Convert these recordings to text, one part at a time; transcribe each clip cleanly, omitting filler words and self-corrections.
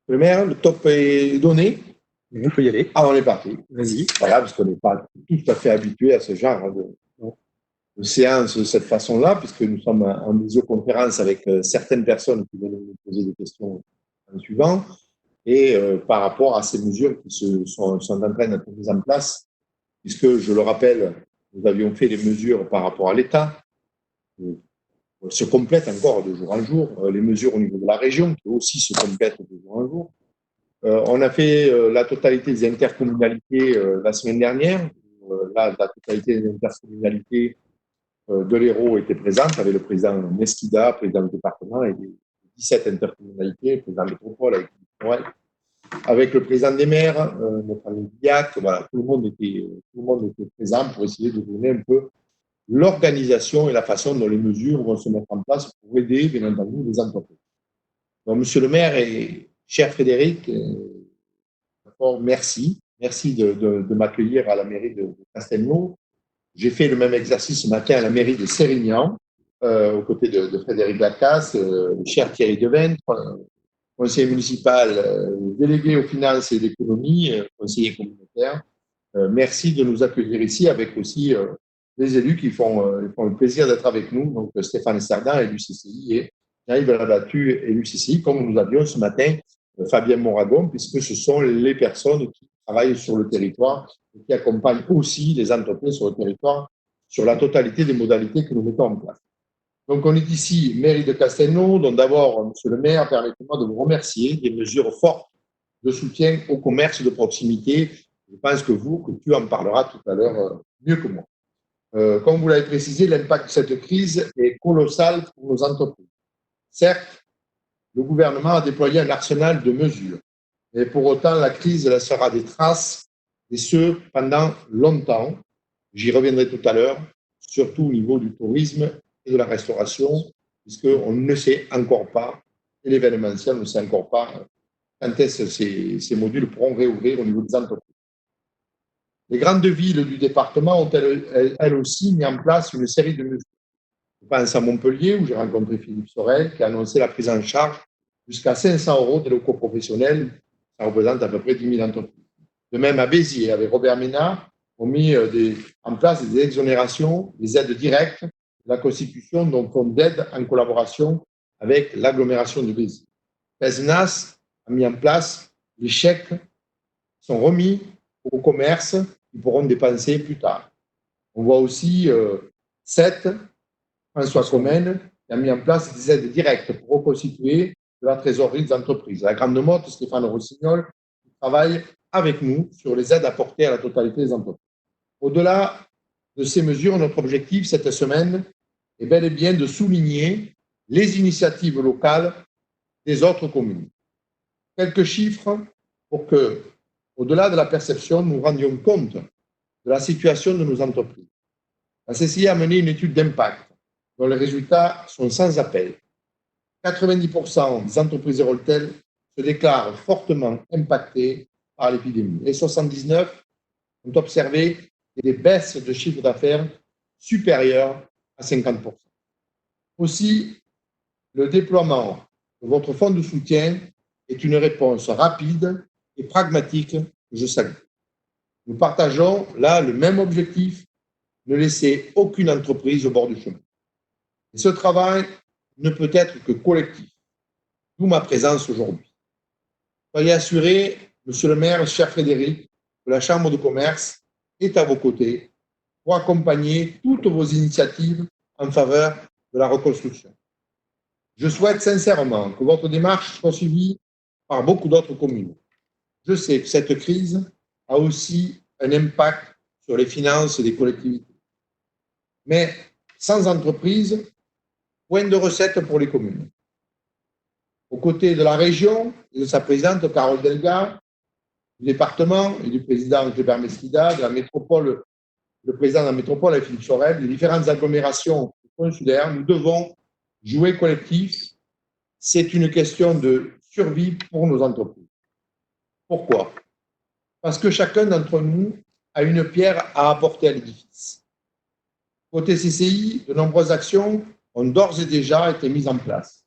Le maire, le top est donné. On peut y aller. Ah, on est parti. Vas-y. Voilà, parce qu'on n'est pas tout à fait habitué à ce genre de séance de cette façon-là, puisque nous sommes en visioconférence avec certaines personnes qui viennent nous poser des questions en suivant, et par rapport à ces mesures qui sont en train d'être mises en place, puisque, je le rappelle, nous avions fait des mesures par rapport à l'État, se complètent encore de jour en jour, les mesures au niveau de la région, qui aussi se complètent de jour en jour. On a fait la totalité des intercommunalités la semaine dernière. Là, la totalité des intercommunalités de l'Hérault était présente, avec le président Mesquida, président du département, et les 17 intercommunalités, le président de métropole, avec le président des maires, notre ami Biac. Voilà, tout le monde était présent pour essayer de donner un peu l'organisation et la façon dont les mesures vont se mettre en place pour aider, bien entendu, les entreprises. Donc, monsieur le maire et cher Frédéric, merci. Merci de m'accueillir à la mairie de Castelnau. J'ai fait le même exercice ce matin à la mairie de Sérignan, aux côtés de Frédéric Lacasse, le cher Thierry Deventre, conseiller municipal, délégué aux finances et l'économie, conseiller communautaire. Merci de nous accueillir ici avec aussi les élus qui font le plaisir d'être avec nous, donc Stéphane Sardin, élu CCI, et Jean-Yves Labattu, élu CCI, comme nous avions ce matin Fabien Moragon, puisque ce sont les personnes qui travaillent sur le territoire et qui accompagnent aussi les entreprises sur le territoire sur la totalité des modalités que nous mettons en place. Donc, on est ici, mairie de Castelnau. Donc, d'abord, monsieur le maire, permettez-moi de vous remercier des mesures fortes de soutien au commerce de proximité. Je pense que tu en parleras tout à l'heure mieux que moi. Comme vous l'avez précisé, l'impact de cette crise est colossal pour nos entreprises. Certes, le gouvernement a déployé un arsenal de mesures, mais pour autant, la crise laissera des traces, et ce, pendant longtemps. J'y reviendrai tout à l'heure, surtout au niveau du tourisme et de la restauration, puisqu'on ne sait encore pas, et l'événementiel ne sait encore pas, quand est-ce que ces modules pourront réouvrir au niveau des entreprises. Les grandes villes du département ont elles aussi mis en place une série de mesures. Je pense à Montpellier, où j'ai rencontré Philippe Sorel, qui a annoncé la prise en charge jusqu'à 500 € des locaux professionnels. Ça représente à peu près 10 000 entreprises. De même, à Béziers, avec Robert Ménard, ont mis en place des exonérations, des aides directes, la constitution d'un fonds d'aide en collaboration avec l'agglomération de Béziers. Pesnas a mis en place les chèques qui sont remis aux commerces qui pourront dépenser plus tard. On voit aussi François Comène qui a mis en place des aides directes pour reconstituer de la trésorerie des entreprises. La Grande Motte, Stéphane Rossignol, qui travaille avec nous sur les aides apportées à la totalité des entreprises. Au-delà de ces mesures, notre objectif cette semaine est bel et bien de souligner les initiatives locales des autres communes. Quelques chiffres pour que, au-delà de la perception, nous rendions compte de la situation de nos entreprises. La CCI a mené une étude d'impact dont les résultats sont sans appel. 90% des entreprises Héroltel se déclarent fortement impactées par l'épidémie et 79% ont observé des baisses de chiffre d'affaires supérieures à 50%. Aussi, le déploiement de votre fonds de soutien est une réponse rapide et pragmatique que je salue. Nous partageons là le même objectif, ne laisser aucune entreprise au bord du chemin. Et ce travail ne peut être que collectif, d'où ma présence aujourd'hui. Soyez assurés, monsieur le maire, cher Frédéric, que la Chambre de commerce est à vos côtés pour accompagner toutes vos initiatives en faveur de la reconstruction. Je souhaite sincèrement que votre démarche soit suivie par beaucoup d'autres communes. Je sais que cette crise a aussi un impact sur les finances des collectivités. Mais sans entreprise, point de recettes pour les communes. Aux côtés de la région et de sa présidente Carole Delga, du département et du président Cléber Mesquida, de la métropole, le président de la métropole, Philippe Sorel, des différentes agglomérations consulaires, nous devons jouer collectif. C'est une question de survie pour nos entreprises. Pourquoi? Parce que chacun d'entre nous a une pierre à apporter à l'édifice. Côté CCI, de nombreuses actions ont d'ores et déjà été mises en place.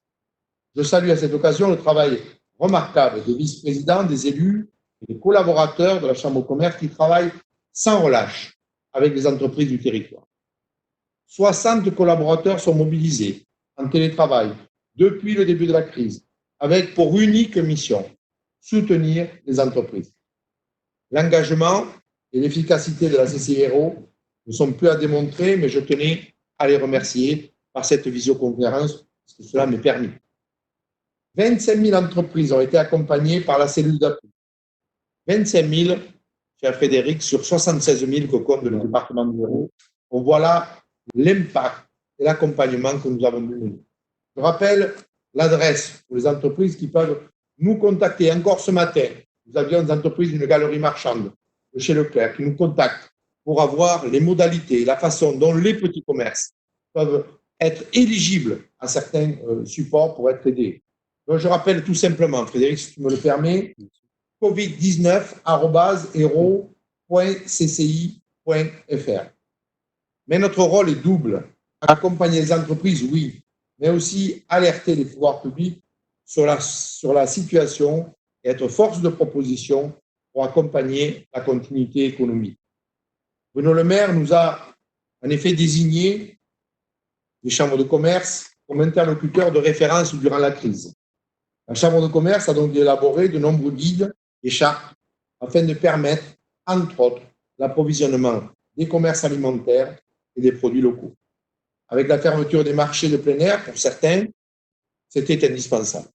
Je salue à cette occasion le travail remarquable des vice-présidents, des élus et des collaborateurs de la Chambre de commerce qui travaillent sans relâche avec les entreprises du territoire. 60 collaborateurs sont mobilisés en télétravail depuis le début de la crise, avec pour unique mission soutenir les entreprises. L'engagement et l'efficacité de la CCIRO ne sont plus à démontrer, mais je tenais à les remercier par cette visioconférence, parce que cela m'est permis. 25 000 entreprises ont été accompagnées par la cellule d'appui. 25 000, cher Frédéric, sur 76 000 que compte le département de l'Hérault. On voit là l'impact et l'accompagnement que nous avons mené. Je rappelle l'adresse pour les entreprises qui peuvent nous contacter. Encore ce matin, nous avions des entreprises d'une galerie marchande de chez Leclerc qui nous contactent pour avoir les modalités, la façon dont les petits commerces peuvent être éligibles à certains supports pour être aidés. Donc, je rappelle tout simplement, Frédéric, si tu me le permets, covid19@hero.cci.fr. Mais notre rôle est double. Accompagner les entreprises, oui, mais aussi alerter les pouvoirs publics sur la situation et être force de proposition pour accompagner la continuité économique. Bruno Le Maire nous a en effet désigné les chambres de commerce comme interlocuteurs de référence durant la crise. La Chambre de commerce a donc élaboré de nombreux guides et chartes afin de permettre, entre autres, l'approvisionnement des commerces alimentaires et des produits locaux. Avec la fermeture des marchés de plein air, pour certains, c'était indispensable.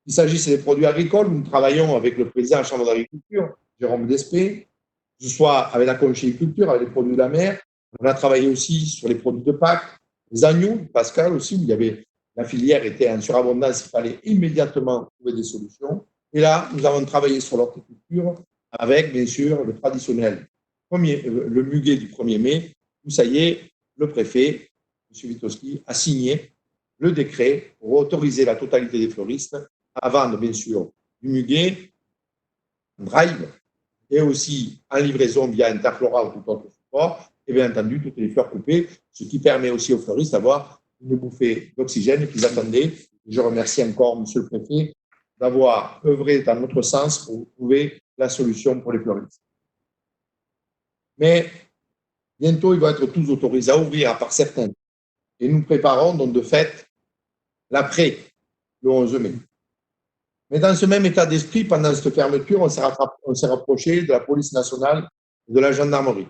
Il s'agisse des produits agricoles, où nous travaillons avec le président de la Chambre d'agriculture, Jérôme Despé, que ce soit avec la conchyliculture, avec les produits de la mer. On a travaillé aussi sur les produits de Pâques, les agneaux, Pascal aussi, où il y avait, la filière était en surabondance, il fallait immédiatement trouver des solutions. Et là, nous avons travaillé sur l'horticulture avec, bien sûr, le traditionnel, le muguet du 1er mai, où ça y est, le préfet, M. Witowski, a signé le décret pour autoriser la totalité des fleuristes à vendre, bien sûr, du muguet, drive, et aussi en livraison via Interflora ou tout autre support, et bien entendu, toutes les fleurs coupées, ce qui permet aussi aux fleuristes d'avoir une bouffée d'oxygène qu'ils attendaient. Je remercie encore M. le Préfet d'avoir œuvré dans notre sens pour trouver la solution pour les fleuristes. Mais bientôt, ils vont être tous autorisés à ouvrir, à part certains. Et nous préparons donc de fait l'après, le 11 mai. Mais dans ce même état d'esprit, pendant cette fermeture, on s'est rapproché de la police nationale et de la gendarmerie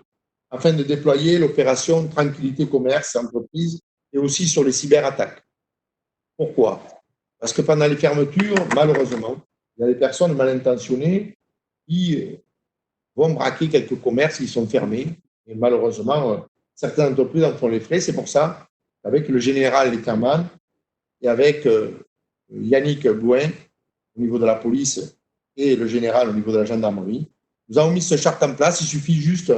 afin de déployer l'opération Tranquillité Commerce et Entreprise et aussi sur les cyberattaques. Pourquoi? Parce que pendant les fermetures, malheureusement, il y a des personnes mal intentionnées qui vont braquer quelques commerces qui sont fermés. Et malheureusement, certaines entreprises en font les frais. C'est pour ça qu'avec le général Letterman et avec Yannick Bouin, au niveau de la police, et le général au niveau de la gendarmerie, nous avons mis ce charte en place. Il suffit juste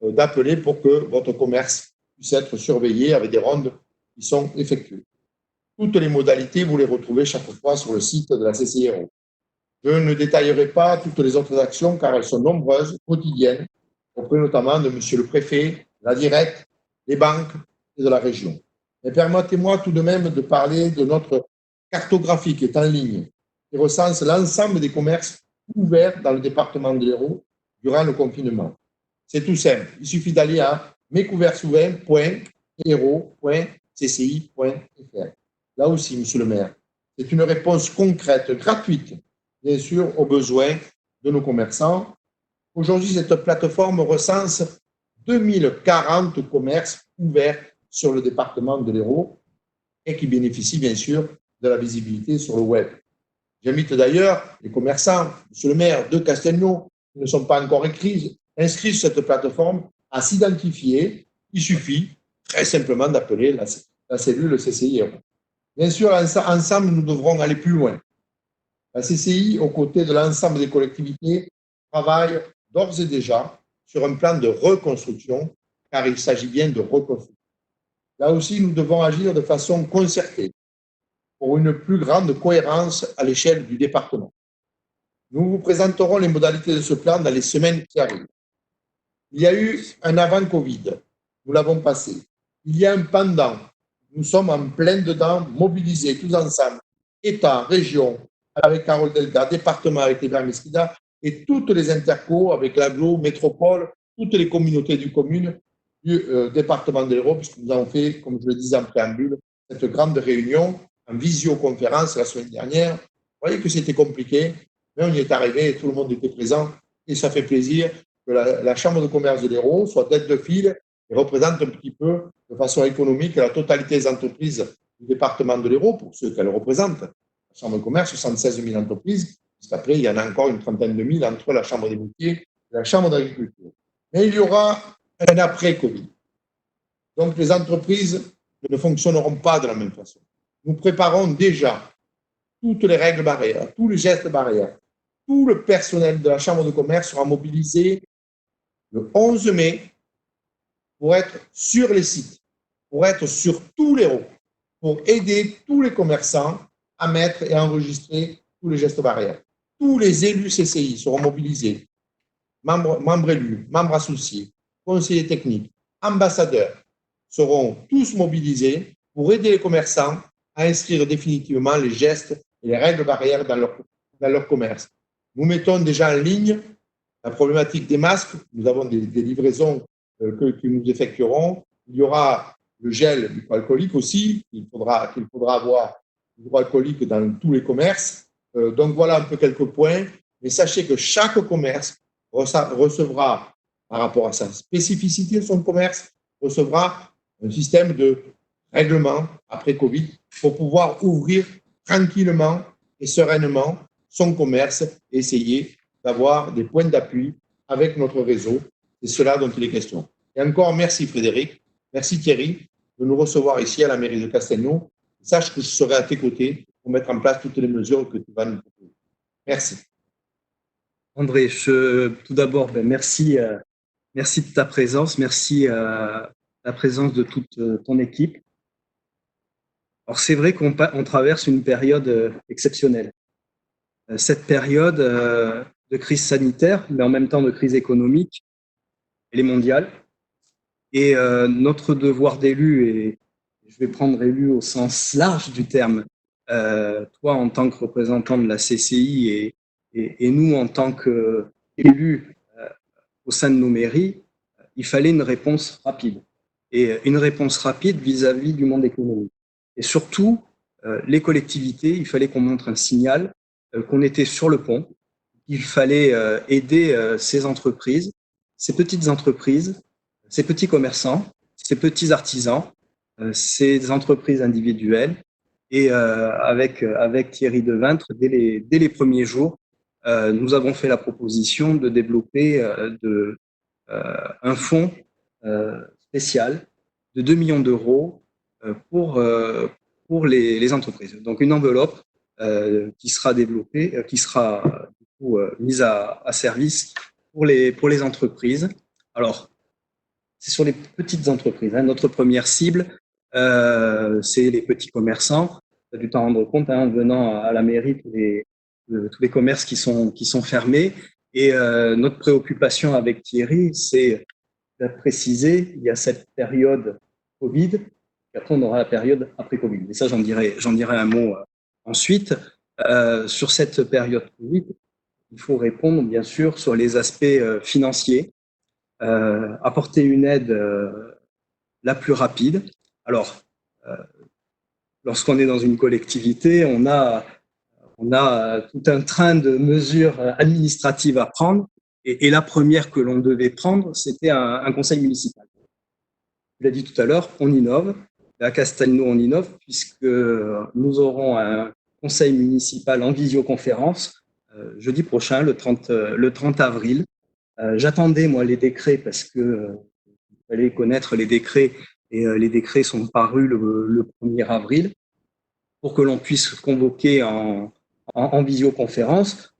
d'appeler pour que votre commerce puisse être surveillé avec des rondes qui sont effectuées. Toutes les modalités, vous les retrouvez chaque fois sur le site de la CCIRO. Je ne détaillerai pas toutes les autres actions car elles sont nombreuses, quotidiennes, auprès notamment de M. le Préfet, la Directe, les banques et de la région. Mais permettez-moi tout de même de parler de notre cartographie qui est en ligne, qui recense l'ensemble des commerces ouverts dans le département de l'Hérault durant le confinement. C'est tout simple. Il suffit d'aller à mescouvertsouverts.hérault.cci.fr. Là aussi, monsieur le maire, c'est une réponse concrète, gratuite, bien sûr, aux besoins de nos commerçants. Aujourd'hui, cette plateforme recense 2040 commerces ouverts sur le département de l'Hérault et qui bénéficient, bien sûr, de la visibilité sur le web. J'invite d'ailleurs les commerçants, monsieur le maire de Castelnau, qui ne sont pas encore inscrits sur cette plateforme, à s'identifier. Il suffit très simplement d'appeler la cellule CCI. Bien sûr, ensemble, nous devrons aller plus loin. La CCI, aux côtés de l'ensemble des collectivités, travaille d'ores et déjà sur un plan de reconstruction, car il s'agit bien de reconstruction. Là aussi, nous devons agir de façon concertée pour une plus grande cohérence à l'échelle du département. Nous vous présenterons les modalités de ce plan dans les semaines qui arrivent. Il y a eu un avant Covid, nous l'avons passé. Il y a un pendant, nous sommes en plein dedans, mobilisés tous ensemble, État, région, avec Carole Delga, département avec les Mesquida, et toutes les intercos avec l'agglo, métropole, toutes les communautés du commune du département de l'Hérault, puisque nous avons fait, comme je le disais en préambule, cette grande réunion en visioconférence la semaine dernière. Vous voyez que c'était compliqué, mais on y est arrivé et tout le monde était présent. Et ça fait plaisir que la Chambre de commerce de l'Hérault soit tête de file et représente un petit peu, de façon économique, la totalité des entreprises du département de l'Hérault, pour ceux qu'elle représente. La Chambre de commerce, 76 000 entreprises. Après, il y en a encore une trentaine de mille entre la Chambre des métiers et la Chambre d'agriculture. Mais il y aura un après-Covid. Donc, les entreprises ne fonctionneront pas de la même façon. Nous préparons déjà toutes les règles barrières, tous les gestes barrières. Tout le personnel de la Chambre de commerce sera mobilisé le 11 mai pour être sur les sites, pour être sur tous les roues, pour aider tous les commerçants à mettre et à enregistrer tous les gestes barrières. Tous les élus CCI seront mobilisés, membres élus, membres associés, conseillers techniques, ambassadeurs seront tous mobilisés pour aider les commerçants à inscrire définitivement les gestes et les règles barrières dans leur commerce. Nous mettons déjà en ligne la problématique des masques. Nous avons des livraisons que nous effectuerons. Il y aura le gel hydroalcoolique aussi, qu'il faudra avoir hydroalcoolique dans tous les commerces. Donc voilà un peu quelques points. Mais sachez que chaque commerce recevra, par rapport à sa spécificité de son commerce, recevra un système de règlement après Covid pour pouvoir ouvrir tranquillement et sereinement son commerce et essayer d'avoir des points d'appui avec notre réseau. C'est cela dont il est question. Et encore, merci Frédéric, merci Thierry de nous recevoir ici à la mairie de Castelnau. Sache que je serai à tes côtés pour mettre en place toutes les mesures que tu vas nous proposer. Merci. André, tout d'abord, merci de ta présence, merci la présence de toute ton équipe. Alors c'est vrai qu'on traverse une période exceptionnelle. Cette période de crise sanitaire, mais en même temps de crise économique, elle est mondiale. Et notre devoir d'élu, et je vais prendre élu au sens large du terme, toi en tant que représentant de la CCI et nous en tant qu'élus au sein de nos mairies, il fallait une réponse rapide. Et une réponse rapide vis-à-vis du monde économique. Et surtout, les collectivités, il fallait qu'on montre un signal qu'on était sur le pont. Il fallait aider ces entreprises, ces petites entreprises, ces petits commerçants, ces petits artisans, ces entreprises individuelles. Et avec Thierry Devintre, dès les premiers jours, nous avons fait la proposition de développer un fonds spécial de 2 millions d'euros pour les entreprises. Donc une enveloppe qui sera développée, qui sera du coup mise à service pour les entreprises. Alors, c'est sur les petites entreprises. Hein. Notre première cible, c'est les petits commerçants. Tu as dû t'en rendre compte en venant à la mairie, tous les commerces qui sont fermés. Et notre préoccupation avec Thierry, c'est de préciser, il y a cette période Covid, et après on aura la période après Covid. Et ça, j'en dirai un mot ensuite. Sur cette période Covid, il faut répondre bien sûr sur les aspects financiers, apporter une aide la plus rapide. Alors, lorsqu'on est dans une collectivité, on a tout un train de mesures administratives à prendre. Et la première que l'on devait prendre, c'était un conseil municipal. Je l'ai dit tout à l'heure, on innove. À Castelnau, on innove puisque nous aurons un conseil municipal en visioconférence jeudi prochain, le 30 avril. J'attendais, moi, les décrets parce que il fallait connaître les décrets et les décrets sont parus le 1er avril pour que l'on puisse convoquer en visioconférence.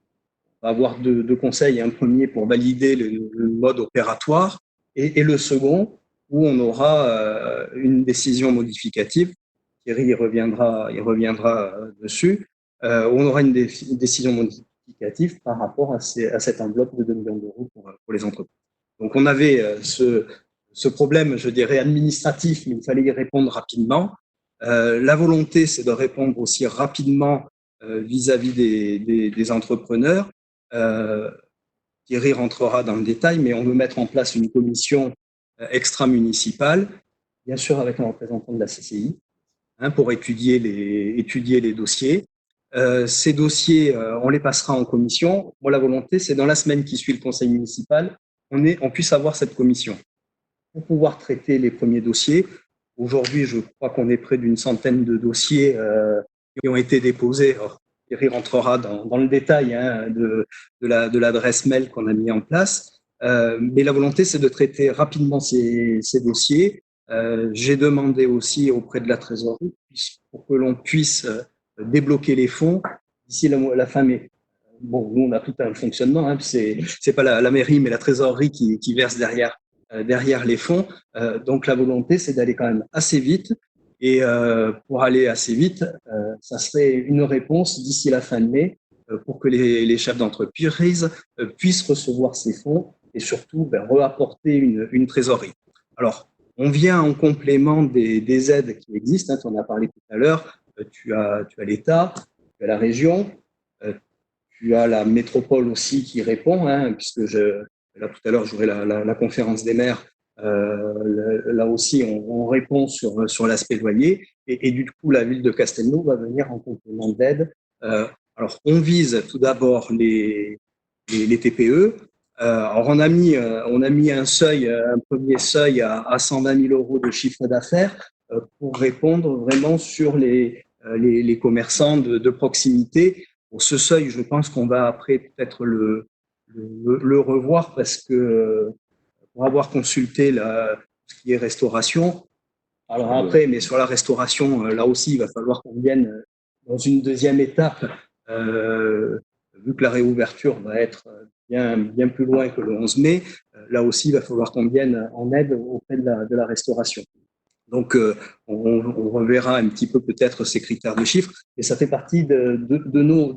On va avoir deux conseils, un premier pour valider le mode opératoire et le second où on aura une décision modificative. Thierry y reviendra dessus. Où on aura une décision modificative par rapport à cette enveloppe de 2 millions d'euros pour les entreprises. Donc on avait ce problème, je dirais, administratif, mais il fallait y répondre rapidement. La volonté, c'est de répondre aussi rapidement vis-à-vis des entrepreneurs. Thierry rentrera dans le détail, mais on veut mettre en place une commission extra-municipale, bien sûr avec un représentant de la CCI, pour étudier les dossiers. Ces dossiers, on les passera en commission. Moi, la volonté, c'est dans la semaine qui suit le conseil municipal, on puisse avoir cette commission pour pouvoir traiter les premiers dossiers. Aujourd'hui, je crois qu'on est près d'une centaine de dossiers qui ont été déposés. Alors, Thierry rentrera dans le détail de l'adresse mail qu'on a mis en place. Mais la volonté, c'est de traiter rapidement ces dossiers. J'ai demandé aussi auprès de la trésorerie pour que l'on puisse débloquer les fonds d'ici la fin mai. Bon, nous, on a tout un fonctionnement. C'est pas la mairie, mais la trésorerie qui verse derrière les fonds. Donc, la volonté, c'est d'aller quand même assez vite. Et pour aller assez vite, ça serait une réponse d'ici la fin de mai pour que les chefs d'entreprise puissent recevoir ces fonds et surtout reapporter une trésorerie. Alors, on vient en complément des aides qui existent. Tu en as parlé tout à l'heure. Tu as l'État, tu as la région, tu as la métropole aussi qui répond, puisque là tout à l'heure j'aurai la conférence des maires. Là aussi, on répond sur l'aspect loyer et du coup, la ville de Castelnau va venir en complément d'aide. Alors, on vise tout d'abord les TPE. Alors, on a mis un premier seuil à 120 000 euros de chiffre d'affaires pour répondre vraiment sur les commerçants de proximité. Pour ce seuil, je pense qu'on va après peut-être le revoir parce que pour avoir consulté ce qui est restauration. Alors après, mais sur la restauration, là aussi, il va falloir qu'on vienne dans une deuxième étape, vu que la réouverture va être bien plus loin que le 11 mai. Là aussi, il va falloir qu'on vienne en aide auprès de la restauration. Donc, on reverra un petit peu peut-être ces critères de chiffres, et ça fait partie de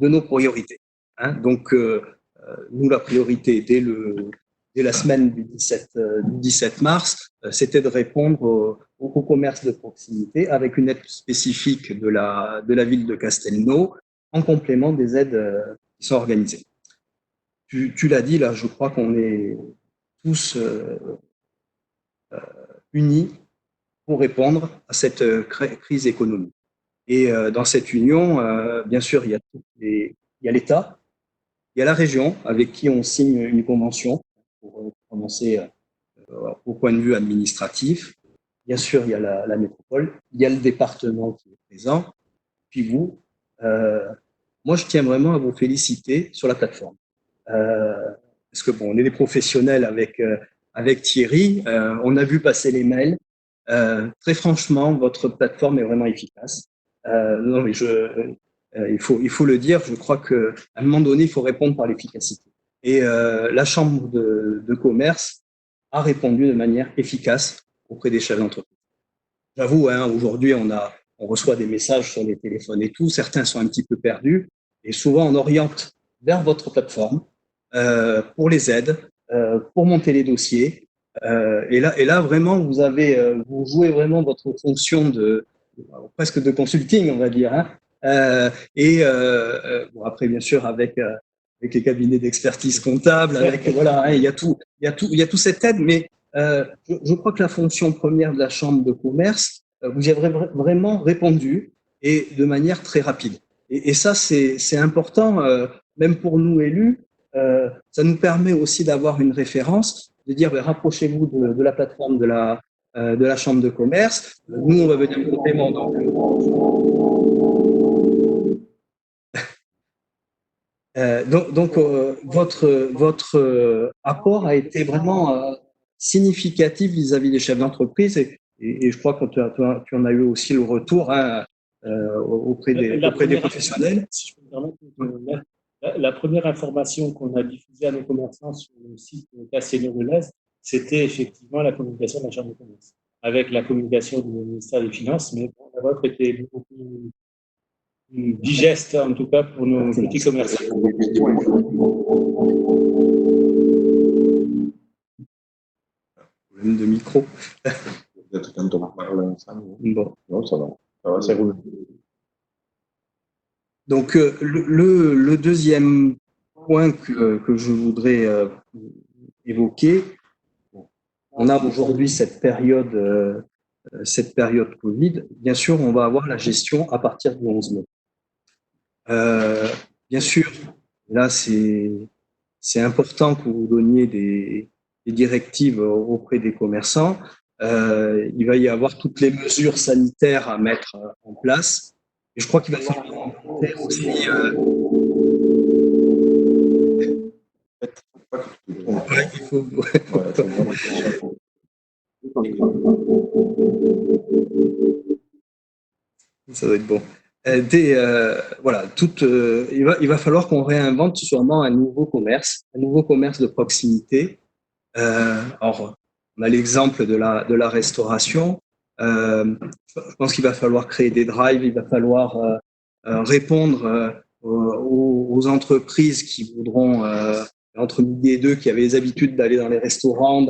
nos priorités. Donc, nous, la priorité dès la semaine du 17 mars, c'était de répondre au commerce de proximité avec une aide spécifique de la ville de Castelnau en complément des aides qui sont organisées. Tu l'as dit, là, je crois qu'on est tous unis pour répondre à cette crise économique. Et dans cette union, bien sûr, il y a l'État, il y a la région avec qui on signe une convention pour commencer au point de vue administratif. Bien sûr, il y a la métropole, il y a le département qui est présent, puis vous. Moi, je tiens vraiment à vous féliciter sur la plateforme. Parce que bon, on est des professionnels avec Thierry, on a vu passer les mails. Très franchement, votre plateforme est vraiment efficace. Non, mais il faut le dire. Je crois qu'à un moment donné, il faut répondre par l'efficacité. Et la Chambre de commerce a répondu de manière efficace auprès des chefs d'entreprise. J'avoue, aujourd'hui, on reçoit des messages sur les téléphones et tout. Certains sont un petit peu perdus. Et souvent, on oriente vers votre plateforme pour les aides, pour monter les dossiers. Et là, vraiment, vous jouez vraiment votre fonction presque de consulting, on va dire. Bon, après, bien sûr, avec les cabinets d'expertise comptable, voilà, il y a tout cette aide, mais je crois que la fonction première de la Chambre de commerce, vous y avez vraiment répondu et de manière très rapide. Et ça, c'est important, même pour nous élus. Ça nous permet aussi d'avoir une référence, de dire rapprochez-vous de la plateforme de la Chambre de commerce. Nous, on va venir en complément. Donc votre apport a été vraiment significatif vis-à-vis des chefs d'entreprise et je crois que tu en as eu aussi le retour auprès des professionnels. Si je peux me permettre, la première information qu'on a diffusée à nos commerçants sur le site Castelnau-de-Lez, c'était effectivement la communication de la Chambre de commerce, avec la communication du ministère des Finances, mais la vôtre était beaucoup plus digeste, en tout cas pour nos petits commerçants. Problème de micro. Peut-être quand on parle ensemble. Bon. Non, ça va c'est roule. Donc, le deuxième point que je voudrais évoquer, on a aujourd'hui cette période Covid. Bien sûr, on va avoir la gestion à partir du 11 mai. Bien sûr, là, c'est important que vous donniez des directives auprès des commerçants. Il va y avoir toutes les mesures sanitaires à mettre en place. Et je crois qu'il va falloir aussi. Ouais, il faut. Ça doit être bon. Voilà, il va falloir qu'on réinvente sûrement un nouveau commerce de proximité. Alors, on a l'exemple de la restauration. Je pense qu'il va falloir créer des drives, il va falloir répondre aux entreprises qui voudront, entre midi et deux, qui avaient les habitudes d'aller dans les restaurants,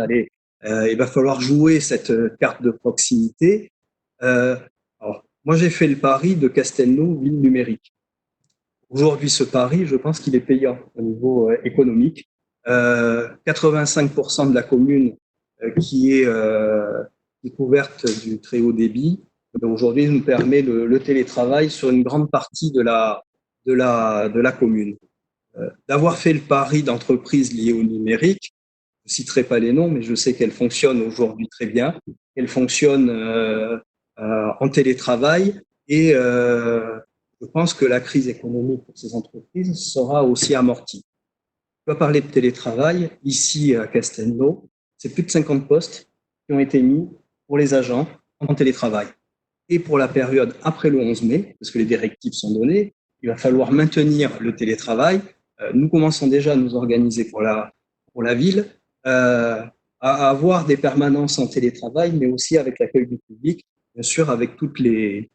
il va falloir jouer cette carte de proximité. Alors, moi, j'ai fait le pari de Castelnau, ville numérique. Aujourd'hui, ce pari, je pense qu'il est payant au niveau économique. 85% de la commune qui est couverte du très haut débit, aujourd'hui, nous permet le télétravail sur une grande partie de la commune. D'avoir fait le pari d'entreprises liées au numérique, je ne citerai pas les noms, mais je sais qu'elles fonctionnent aujourd'hui très bien, qu'elles fonctionnent en télétravail et je pense que la crise économique pour ces entreprises sera aussi amortie. On va parler de télétravail. Ici, à Castelnau, c'est plus de 50 postes qui ont été mis pour les agents en télétravail. Et pour la période après le 11 mai, parce que les directives sont données, il va falloir maintenir le télétravail. Nous commençons déjà à nous organiser pour la ville, à avoir des permanences en télétravail, mais aussi avec l'accueil du public, bien sûr, avec toutes les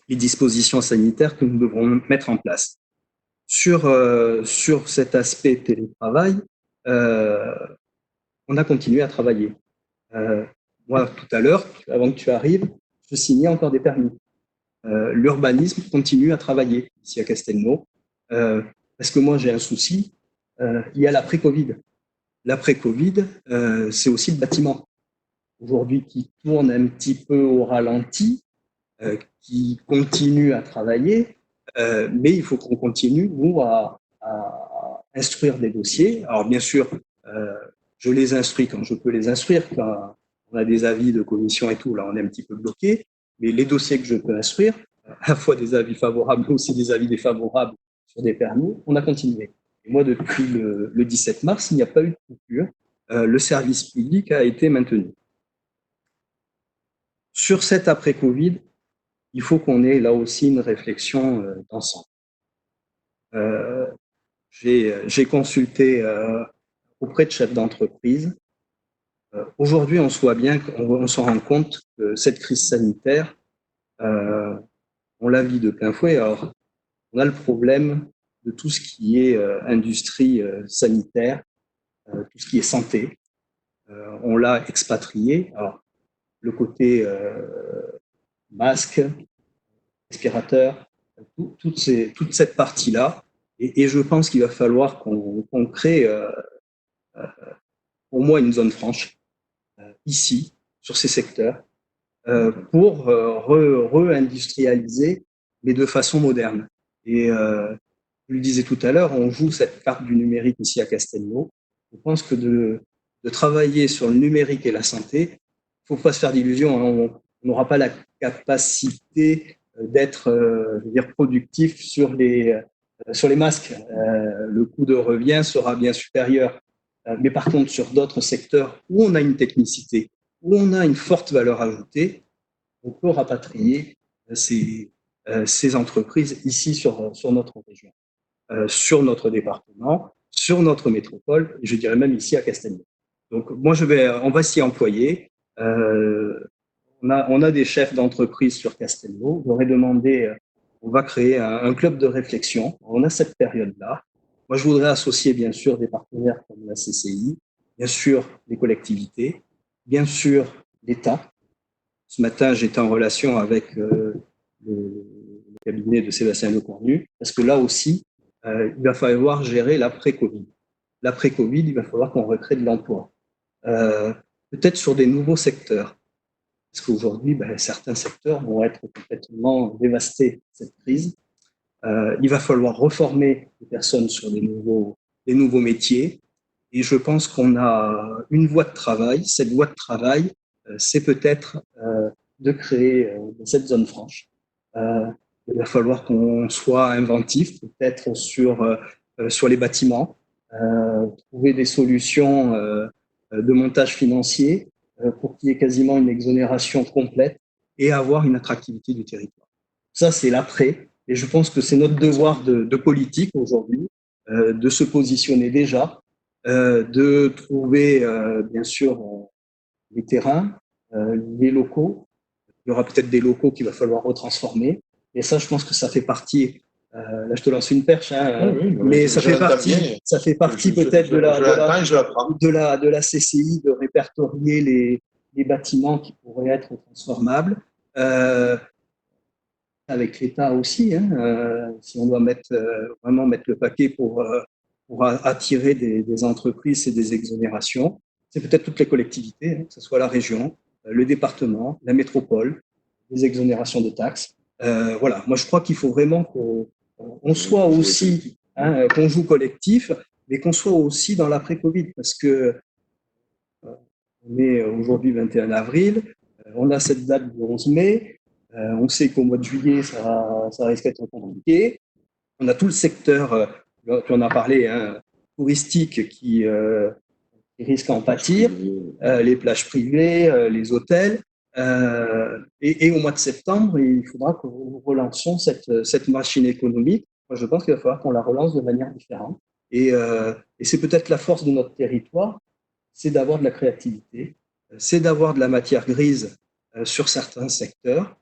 dispositions sanitaires que nous devrons mettre en place. Sur cet aspect télétravail, on a continué à travailler. Moi, tout à l'heure, avant que tu arrives, je signais encore des permis. L'urbanisme continue à travailler ici à Castelnau, parce que moi j'ai un souci, il y a l'après-Covid. L'après-Covid, c'est aussi le bâtiment. Aujourd'hui, qui tourne un petit peu au ralenti, qui continue à travailler, mais il faut qu'on continue, nous, à instruire des dossiers. Alors, bien sûr, je les instruis quand je peux les instruire, quand on a des avis de commission et tout, là, on est un petit peu bloqué, mais les dossiers que je peux instruire, à la fois des avis favorables, mais aussi des avis défavorables sur des permis, on a continué. Et moi, depuis le 17 mars, il n'y a pas eu de coupure. Le service public a été maintenu. Sur cet après-Covid, il faut qu'on ait là aussi une réflexion d'ensemble. J'ai consulté auprès de chefs d'entreprise. Aujourd'hui, on se voit bien, on se rend compte que cette crise sanitaire, on la vit de plein fouet. Alors, on a le problème de tout ce qui est industrie sanitaire, tout ce qui est santé. On l'a expatrié. Alors, le côté masque, respirateur, toute cette partie-là. Et je pense qu'il va falloir qu'on crée au moins une zone franche ici, sur ces secteurs, pour re-industrialiser, mais de façon moderne. Et je le disais tout à l'heure, on joue cette carte du numérique ici à Castelnau. Je pense que de travailler sur le numérique et la santé, il ne faut pas se faire d'illusions. On n'aura pas la capacité d'être productif sur les masques. Le coût de revient sera bien supérieur. Mais par contre, sur d'autres secteurs où on a une technicité, où on a une forte valeur ajoutée, on peut rapatrier ces entreprises ici sur notre région, sur notre département, sur notre métropole, et je dirais même ici à Castelnau. Donc moi, on va s'y employer. On a des chefs d'entreprise sur Castelnau. J'aurais demandé, on va créer un club de réflexion. On a cette période-là. Moi, je voudrais associer bien sûr des partenaires comme la CCI, bien sûr les collectivités, bien sûr l'État. Ce matin, j'étais en relation avec le cabinet de Sébastien Lecornu, parce que là aussi, il va falloir gérer l'après-Covid. L'après-Covid, il va falloir qu'on recrée de l'emploi. Peut-être sur des nouveaux secteurs. Parce qu'aujourd'hui, certains secteurs vont être complètement dévastés par cette crise. Il va falloir reformer les personnes sur des nouveaux métiers. Et je pense qu'on a une voie de travail. Cette voie de travail, c'est peut-être de créer cette zone franche. Il va falloir qu'on soit inventif, peut-être sur les bâtiments, trouver des solutions de montage financier pour qu'il y ait quasiment une exonération complète et avoir une attractivité du territoire. Ça, c'est l'après. Et je pense que c'est notre devoir de politique aujourd'hui de se positionner déjà, de trouver, bien sûr, les terrains, les locaux. Il y aura peut-être des locaux qu'il va falloir retransformer. Et ça, je pense que ça fait partie. Là, je te lance une perche, hein, oui, mais ça fait partie peut-être de la CCI de répertorier les bâtiments qui pourraient être transformables. Avec l'État aussi, hein, si on doit vraiment mettre le paquet pour attirer des entreprises et des exonérations, c'est peut-être toutes les collectivités, hein, que ce soit la région, le département, la métropole, des exonérations de taxes. Voilà, moi je crois qu'il faut vraiment qu'on soit aussi, hein, qu'on joue collectif, mais qu'on soit aussi dans l'après-Covid, parce que on est aujourd'hui 21 avril, on a cette date du 11 mai, on sait qu'au mois de juillet, ça risque d'être compliqué. On a tout le secteur, tu en as parlé, hein, touristique qui risque d'en pâtir, les plages privées, les hôtels. Et au mois de septembre, il faudra que nous relancions cette machine économique. Moi, je pense qu'il va falloir qu'on la relance de manière différente. Et c'est peut-être la force de notre territoire, c'est d'avoir de la créativité, c'est d'avoir de la matière grise sur certains secteurs.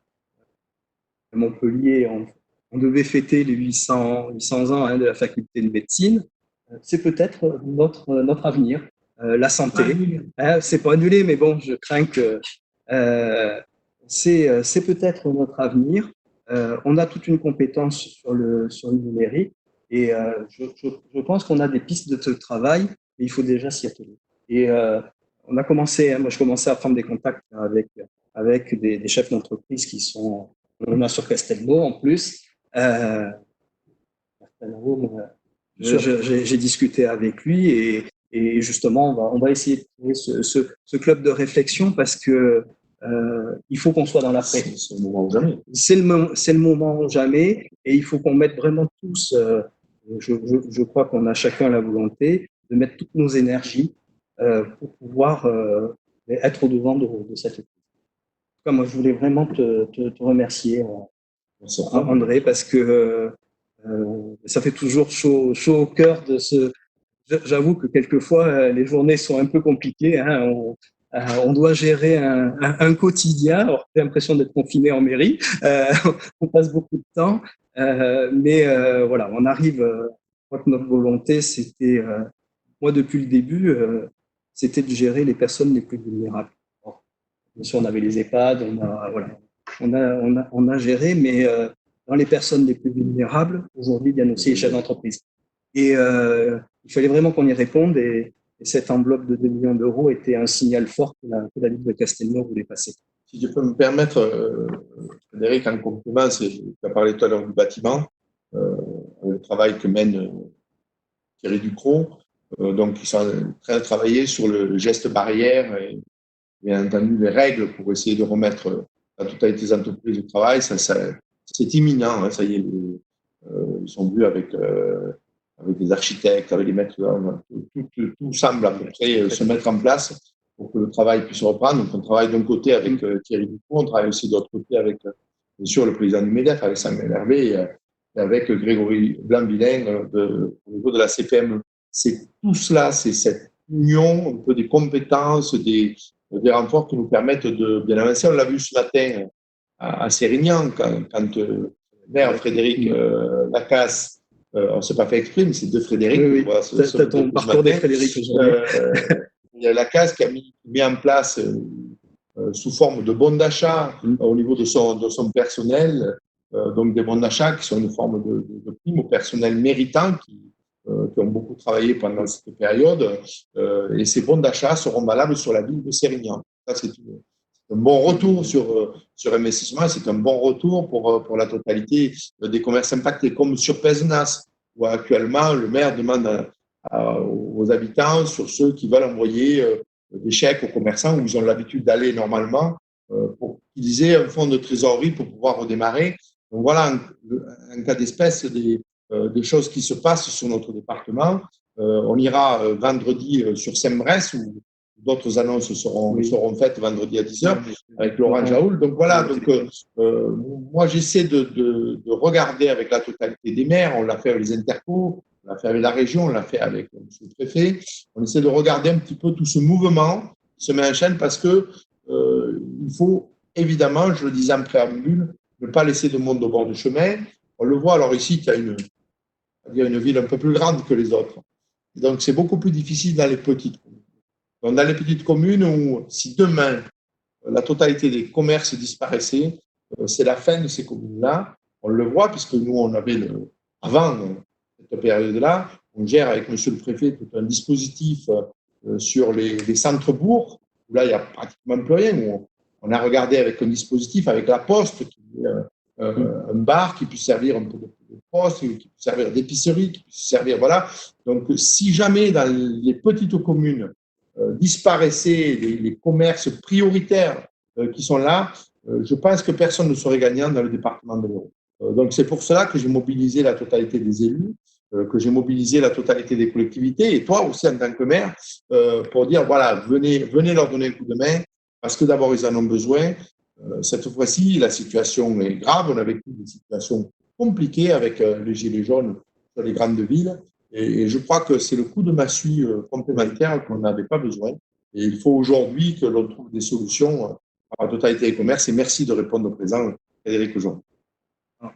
À Montpellier, on devait fêter les 800 ans hein, de la faculté de médecine. C'est peut-être notre avenir. La santé, c'est pas annulé, mais bon, je crains que c'est peut-être notre avenir. On a toute une compétence sur le numérique et je pense qu'on a des pistes de travail, mais il faut déjà s'y atteler. Et on a commencé, hein, moi je commençais à prendre des contacts avec des chefs d'entreprise qui sont, on a sur Castelnau en plus. J'ai discuté avec lui et justement on va essayer de trouver ce club de réflexion parce que il faut qu'on soit dans l'après. C'est le moment ou jamais. C'est le moment ou jamais et il faut qu'on mette vraiment tous, je crois qu'on a chacun la volonté de mettre toutes nos énergies pour pouvoir être au devant de cette équipe. En tout cas, moi, je voulais vraiment te remercier, André, parce que ça fait toujours chaud au cœur de ce. J'avoue que quelquefois, les journées sont un peu compliquées. Hein, on doit gérer un quotidien. J'ai l'impression d'être confiné en mairie. On passe beaucoup de temps. Mais voilà, on arrive. Je crois que notre volonté, c'était, moi, depuis le début, c'était de gérer les personnes les plus vulnérables. Bon, bien sûr, on avait les EHPAD, on a géré, mais dans les personnes les plus vulnérables, aujourd'hui, il y a aussi les chefs d'entreprise. Et il fallait vraiment qu'on y réponde et cette enveloppe de 2 millions d'euros était un signal fort que la ville de Castelnau voulait passer. Si je peux me permettre, Frédéric, en complément, tu as parlé tout à l'heure du bâtiment, le travail que mène Thierry Ducrot, donc ils sont en train de travailler sur le geste barrière et bien entendu les règles pour essayer de remettre la totalité des entreprises au travail. C'est imminent, hein, ça y est, ils sont vus avec des architectes, avec les maîtres d'œuvre, tout semble à peu près se mettre en place pour que le travail puisse reprendre. Donc, on travaille d'un côté avec Thierry Ducrot, on travaille aussi de l'autre côté avec, bien sûr, le président du MEDEF, Alexandre Hervé, et avec Grégory Blanc-Vilain au niveau de la CPME. C'est tout cela, c'est cette union, un peu des compétences, des renforts qui nous permettent de bien avancer. On l'a vu ce matin à Sérignan, quand le maire Frédéric Lacasse, on ne s'est pas fait exprimer, mais c'est deux Frédéric. Oui, c'est ton parcours des Frédéric aujourd'hui. Il y a Lacasse qui a mis en place sous forme de bons d'achat au niveau de son personnel donc des bons d'achat qui sont une forme de prime au personnel méritant qui ont beaucoup travaillé pendant cette période. Et ces bons d'achat seront valables sur la ville de Sérignan. Ça, c'est un bon retour sur investissement, c'est un bon retour pour la totalité des commerces impactés, comme sur Pézenas, où actuellement le maire demande aux habitants, sur ceux qui veulent envoyer des chèques aux commerçants, où ils ont l'habitude d'aller normalement, pour utiliser un fonds de trésorerie pour pouvoir redémarrer. Donc voilà un cas d'espèce des choses qui se passent sur notre département. On ira vendredi sur Sembrès, où d'autres annonces seront faites vendredi à 10h avec Laurent Jaoul. Donc voilà, moi j'essaie de regarder avec la totalité des maires, on l'a fait avec les intercos, on l'a fait avec la région, on l'a fait avec M. le préfet. On essaie de regarder un petit peu tout ce mouvement qui se met en chaîne parce que il faut évidemment, je le disais en préambule, ne pas laisser de monde au bord du chemin. On le voit alors ici qu'il y a une ville un peu plus grande que les autres. Donc c'est beaucoup plus difficile dans les petites communes. Donc dans les petites communes où si demain la totalité des commerces disparaissait, c'est la fin de ces communes-là. On le voit puisque nous on avait avant cette période-là, on gère avec M. le préfet tout un dispositif sur les centres-bourgs, où là, il n'y a pratiquement plus rien. On a regardé avec un dispositif, avec la Poste, qui est un bar qui puisse servir un peu de poste, qui puisse servir d'épicerie, qui puisse servir, voilà. Donc, si jamais dans les petites communes disparaissaient les commerces prioritaires qui sont là, je pense que personne ne serait gagnant dans le département de l'Hérault. Donc, c'est pour cela que j'ai mobilisé la totalité des élus, que j'ai mobilisé la totalité des collectivités, et toi aussi en tant que maire, pour dire, voilà, venez leur donner un coup de main, parce que d'abord, ils en ont besoin. Cette fois-ci, la situation est grave. On a vécu des situations compliquées avec les gilets jaunes dans les grandes villes. Et je crois que c'est le coup de massue complémentaire qu'on n'avait pas besoin. Et il faut aujourd'hui que l'on trouve des solutions à la totalité des commerces. Et merci de répondre au présent, Frédéric Jean.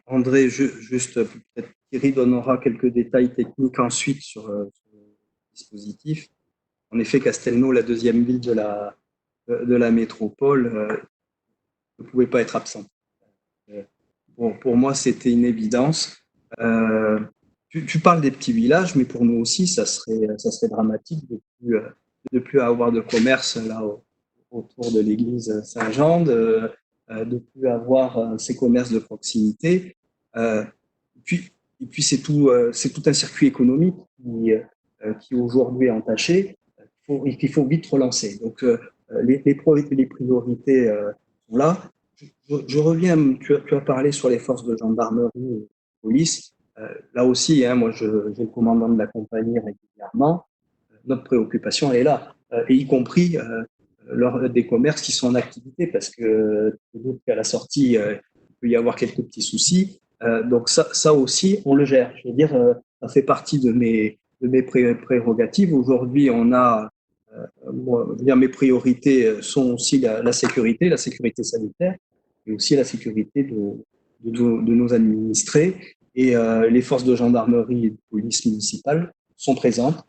André, juste peut-être Thierry donnera quelques détails techniques ensuite sur le dispositif. En effet, Castelnau, la deuxième ville de la métropole, ne pouvait pas être absent. Pour moi, c'était une évidence. Tu parles des petits villages, mais pour nous aussi, ça serait dramatique de plus avoir de commerce là autour de l'église Saint-Jean, de plus avoir ces commerces de proximité. Et puis c'est tout un circuit économique qui aujourd'hui est entaché, qu'il faut vite relancer. Donc les priorités sont là. Je reviens, tu as parlé sur les forces de gendarmerie et de police. Là aussi, moi j'ai le commandant de la compagnie régulièrement. Notre préoccupation, elle est là, et y compris des commerces qui sont en activité, parce que qu'à la sortie, il peut y avoir quelques petits soucis. Donc ça aussi, on le gère. Je veux dire, ça fait partie de mes prérogatives. Aujourd'hui, on a, mes priorités sont aussi la sécurité sanitaire, et aussi la sécurité de nos administrés. Et les forces de gendarmerie et de police municipale sont présentes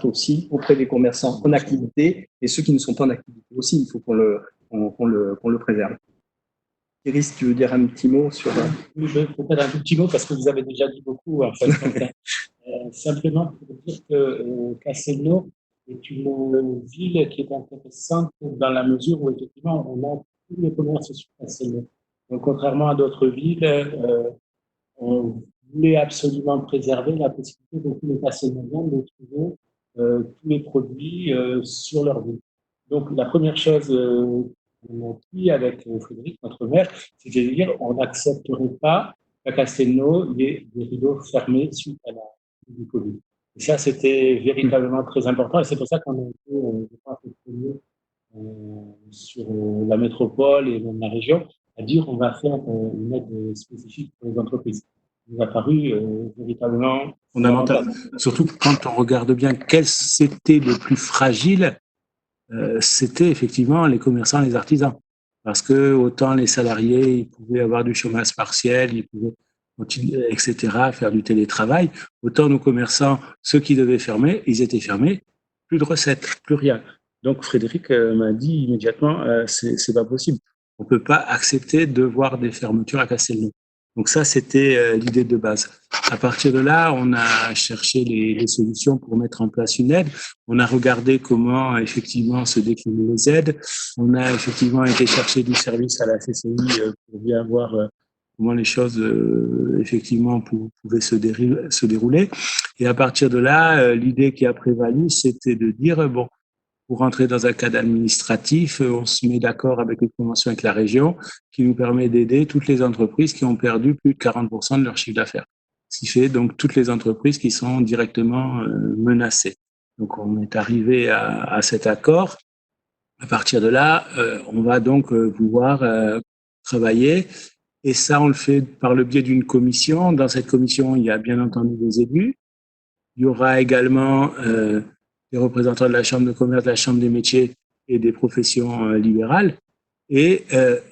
aussi auprès des commerçants en activité, et ceux qui ne sont pas en activité aussi, il faut qu'on le préserve. Thierry, si tu veux dire un petit mot sur… Oui, peut-être un tout petit mot, parce que vous avez déjà dit beaucoup, en fait. Simplement pour dire que Castelnau est une ville qui est intéressante dans la mesure où, effectivement, on a tous les commerces sur Castelnau. Donc, contrairement à d'autres villes, on voulait absolument préserver la possibilité de tous les Castelnauiens de trouver tous les produits sur leur ville. Donc, la première chose qu'on a dit avec Frédéric, notre maire, c'est de dire on n'accepterait pas qu'à Castelnau, il y ait des rideaux fermés suite à la du Covid. Et ça, c'était véritablement très important, et c'est pour ça qu'on a été, je pense, sur la métropole et même la région, à dire on va faire une aide spécifique pour les entreprises. Il nous a paru véritablement fondamental. Surtout quand on regarde bien quel c'était le plus fragile, c'était effectivement les commerçants, les artisans. Parce que autant les salariés, ils pouvaient avoir du chômage partiel, ils pouvaient continuer, etc., faire du télétravail, autant nos commerçants, ceux qui devaient fermer, ils étaient fermés, plus de recettes, plus rien. Donc Frédéric m'a dit immédiatement, c'est pas possible. On peut pas accepter de voir des fermetures à Castelnau. Donc ça, c'était l'idée de base. À partir de là, on a cherché les solutions pour mettre en place une aide. On a regardé comment effectivement se décliner les aides. On a effectivement été chercher du service à la CCI pour bien voir comment les choses effectivement pouvaient se dérouler. Et à partir de là, l'idée qui a prévalu, c'était de dire, bon, pour rentrer dans un cadre administratif, on se met d'accord avec une convention avec la région qui nous permet d'aider toutes les entreprises qui ont perdu plus de 40% de leur chiffre d'affaires. Ce qui fait donc toutes les entreprises qui sont directement menacées. Donc on est arrivé à cet accord. À partir de là, on va donc pouvoir travailler. Et ça, on le fait par le biais d'une commission. Dans cette commission, il y a bien entendu des élus. Il y aura également des représentants de la Chambre de commerce, de la Chambre des métiers et des professions libérales. Et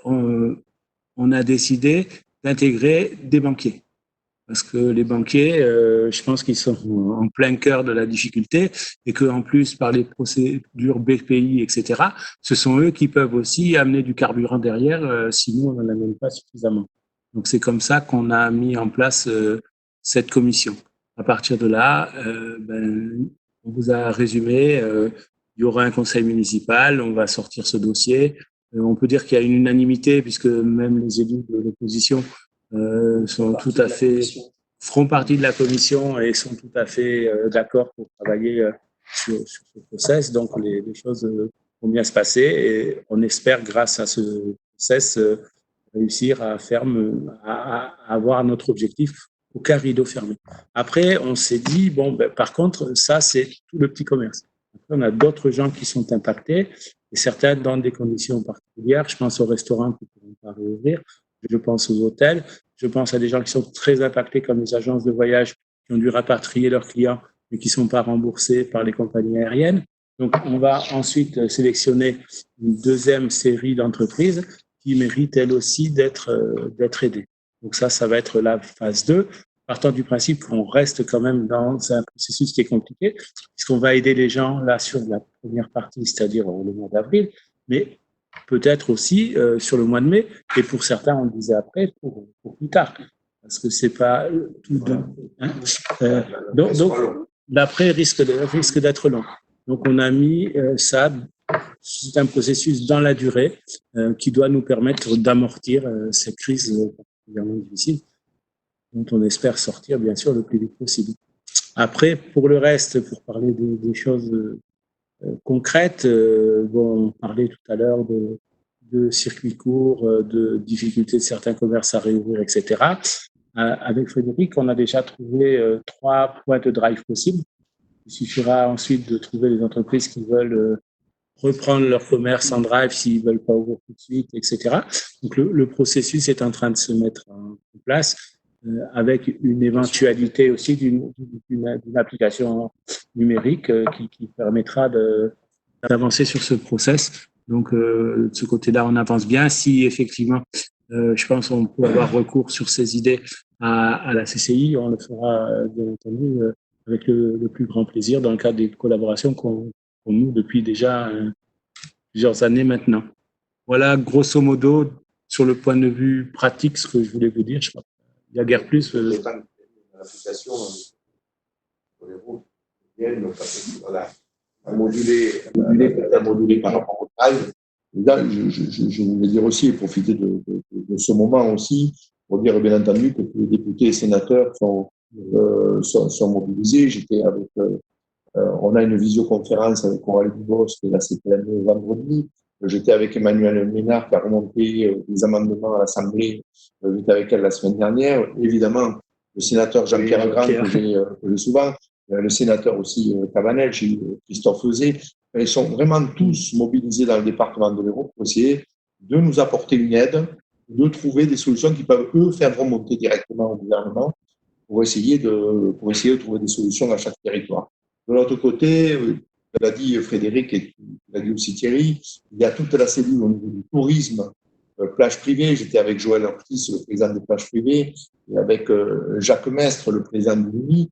on a décidé d'intégrer des banquiers. Parce que les banquiers, je pense qu'ils sont en plein cœur de la difficulté et qu'en plus, par les procédures BPI, etc., ce sont eux qui peuvent aussi amener du carburant derrière si nous, on n'en amène pas suffisamment. Donc, c'est comme ça qu'on a mis en place cette commission. À partir de là, on vous a résumé, il y aura un conseil municipal, on va sortir ce dossier. On peut dire qu'il y a une unanimité puisque même les élus de l'opposition sont tout à fait, feront partie de la commission et sont tout à fait d'accord pour travailler sur ce process. Donc, les choses vont bien se passer et on espère, grâce à ce process, réussir à avoir notre objectif, aucun rideau fermé. Après, on s'est dit, bon, par contre, ça, c'est tout le petit commerce. Après, on a d'autres gens qui sont impactés et certains dans des conditions particulières. Je pense aux restaurants qui ne pourront pas réouvrir. Je pense aux hôtels, je pense à des gens qui sont très impactés comme les agences de voyage qui ont dû rapatrier leurs clients mais qui ne sont pas remboursés par les compagnies aériennes. Donc, on va ensuite sélectionner une deuxième série d'entreprises qui méritent elles aussi d'être aidées. Donc ça va être la phase 2, partant du principe qu'on reste quand même dans un processus qui est compliqué, puisqu'on va aider les gens là sur la première partie, c'est-à-dire le mois d'avril, mais peut-être aussi sur le mois de mai, et pour certains, on le disait après, pour plus tard, parce que c'est pas tout donc l'après risque d'être long. Donc on a mis ça, c'est un processus dans la durée qui doit nous permettre d'amortir cette crise particulièrement difficile, dont on espère sortir bien sûr le plus vite possible. Après, pour le reste, pour parler des choses concrètes, on parlait tout à l'heure de circuits courts, de difficultés de certains commerces à réouvrir, etc. Avec Frédéric, on a déjà trouvé 3 points de drive possibles. Il suffira ensuite de trouver les entreprises qui veulent reprendre leur commerce en drive s'ils ne veulent pas ouvrir tout de suite, etc. Donc le processus est en train de se mettre en place avec une éventualité aussi d'une application numérique qui permettra d'avancer sur ce process. Donc, de ce côté-là, on avance bien. Si effectivement, je pense qu'on peut avoir recours sur ces idées à la CCI, on le fera bien entendu avec le plus grand plaisir dans le cadre des collaborations qu'on noue depuis déjà plusieurs années maintenant. Voilà, grosso modo, sur le point de vue pratique, ce que je voulais vous dire. Je crois il y a guère plus. L'application pour les routes, voilà, à moduler par rapport au drive. Là, je voulais dire aussi, et profiter de ce moment aussi, pour dire bien entendu que tous les députés et sénateurs sont mobilisés. J'étais avec, on a une visioconférence avec Coralie Dubos, qui est là, c'était vendredi. J'étais avec Emmanuel Ménard qui a remonté des amendements à l'Assemblée. J'étais avec elle la semaine dernière. Évidemment, le sénateur Jean-Pierre Grand, que j'ai souvent, le sénateur aussi Cabanel, Christophe Euzet. Ils sont vraiment tous mobilisés dans le département de l'Hérault pour essayer de nous apporter une aide, de trouver des solutions qui peuvent, eux, faire remonter directement au gouvernement pour essayer de trouver des solutions à chaque territoire. De l'autre côté, l'a dit Frédéric et l'a dit aussi Thierry, il y a toute la cellule au niveau du tourisme, plage privée. J'étais avec Joël Ortiz, le président des plages privées, et avec Jacques Mestre, le président du MUNI,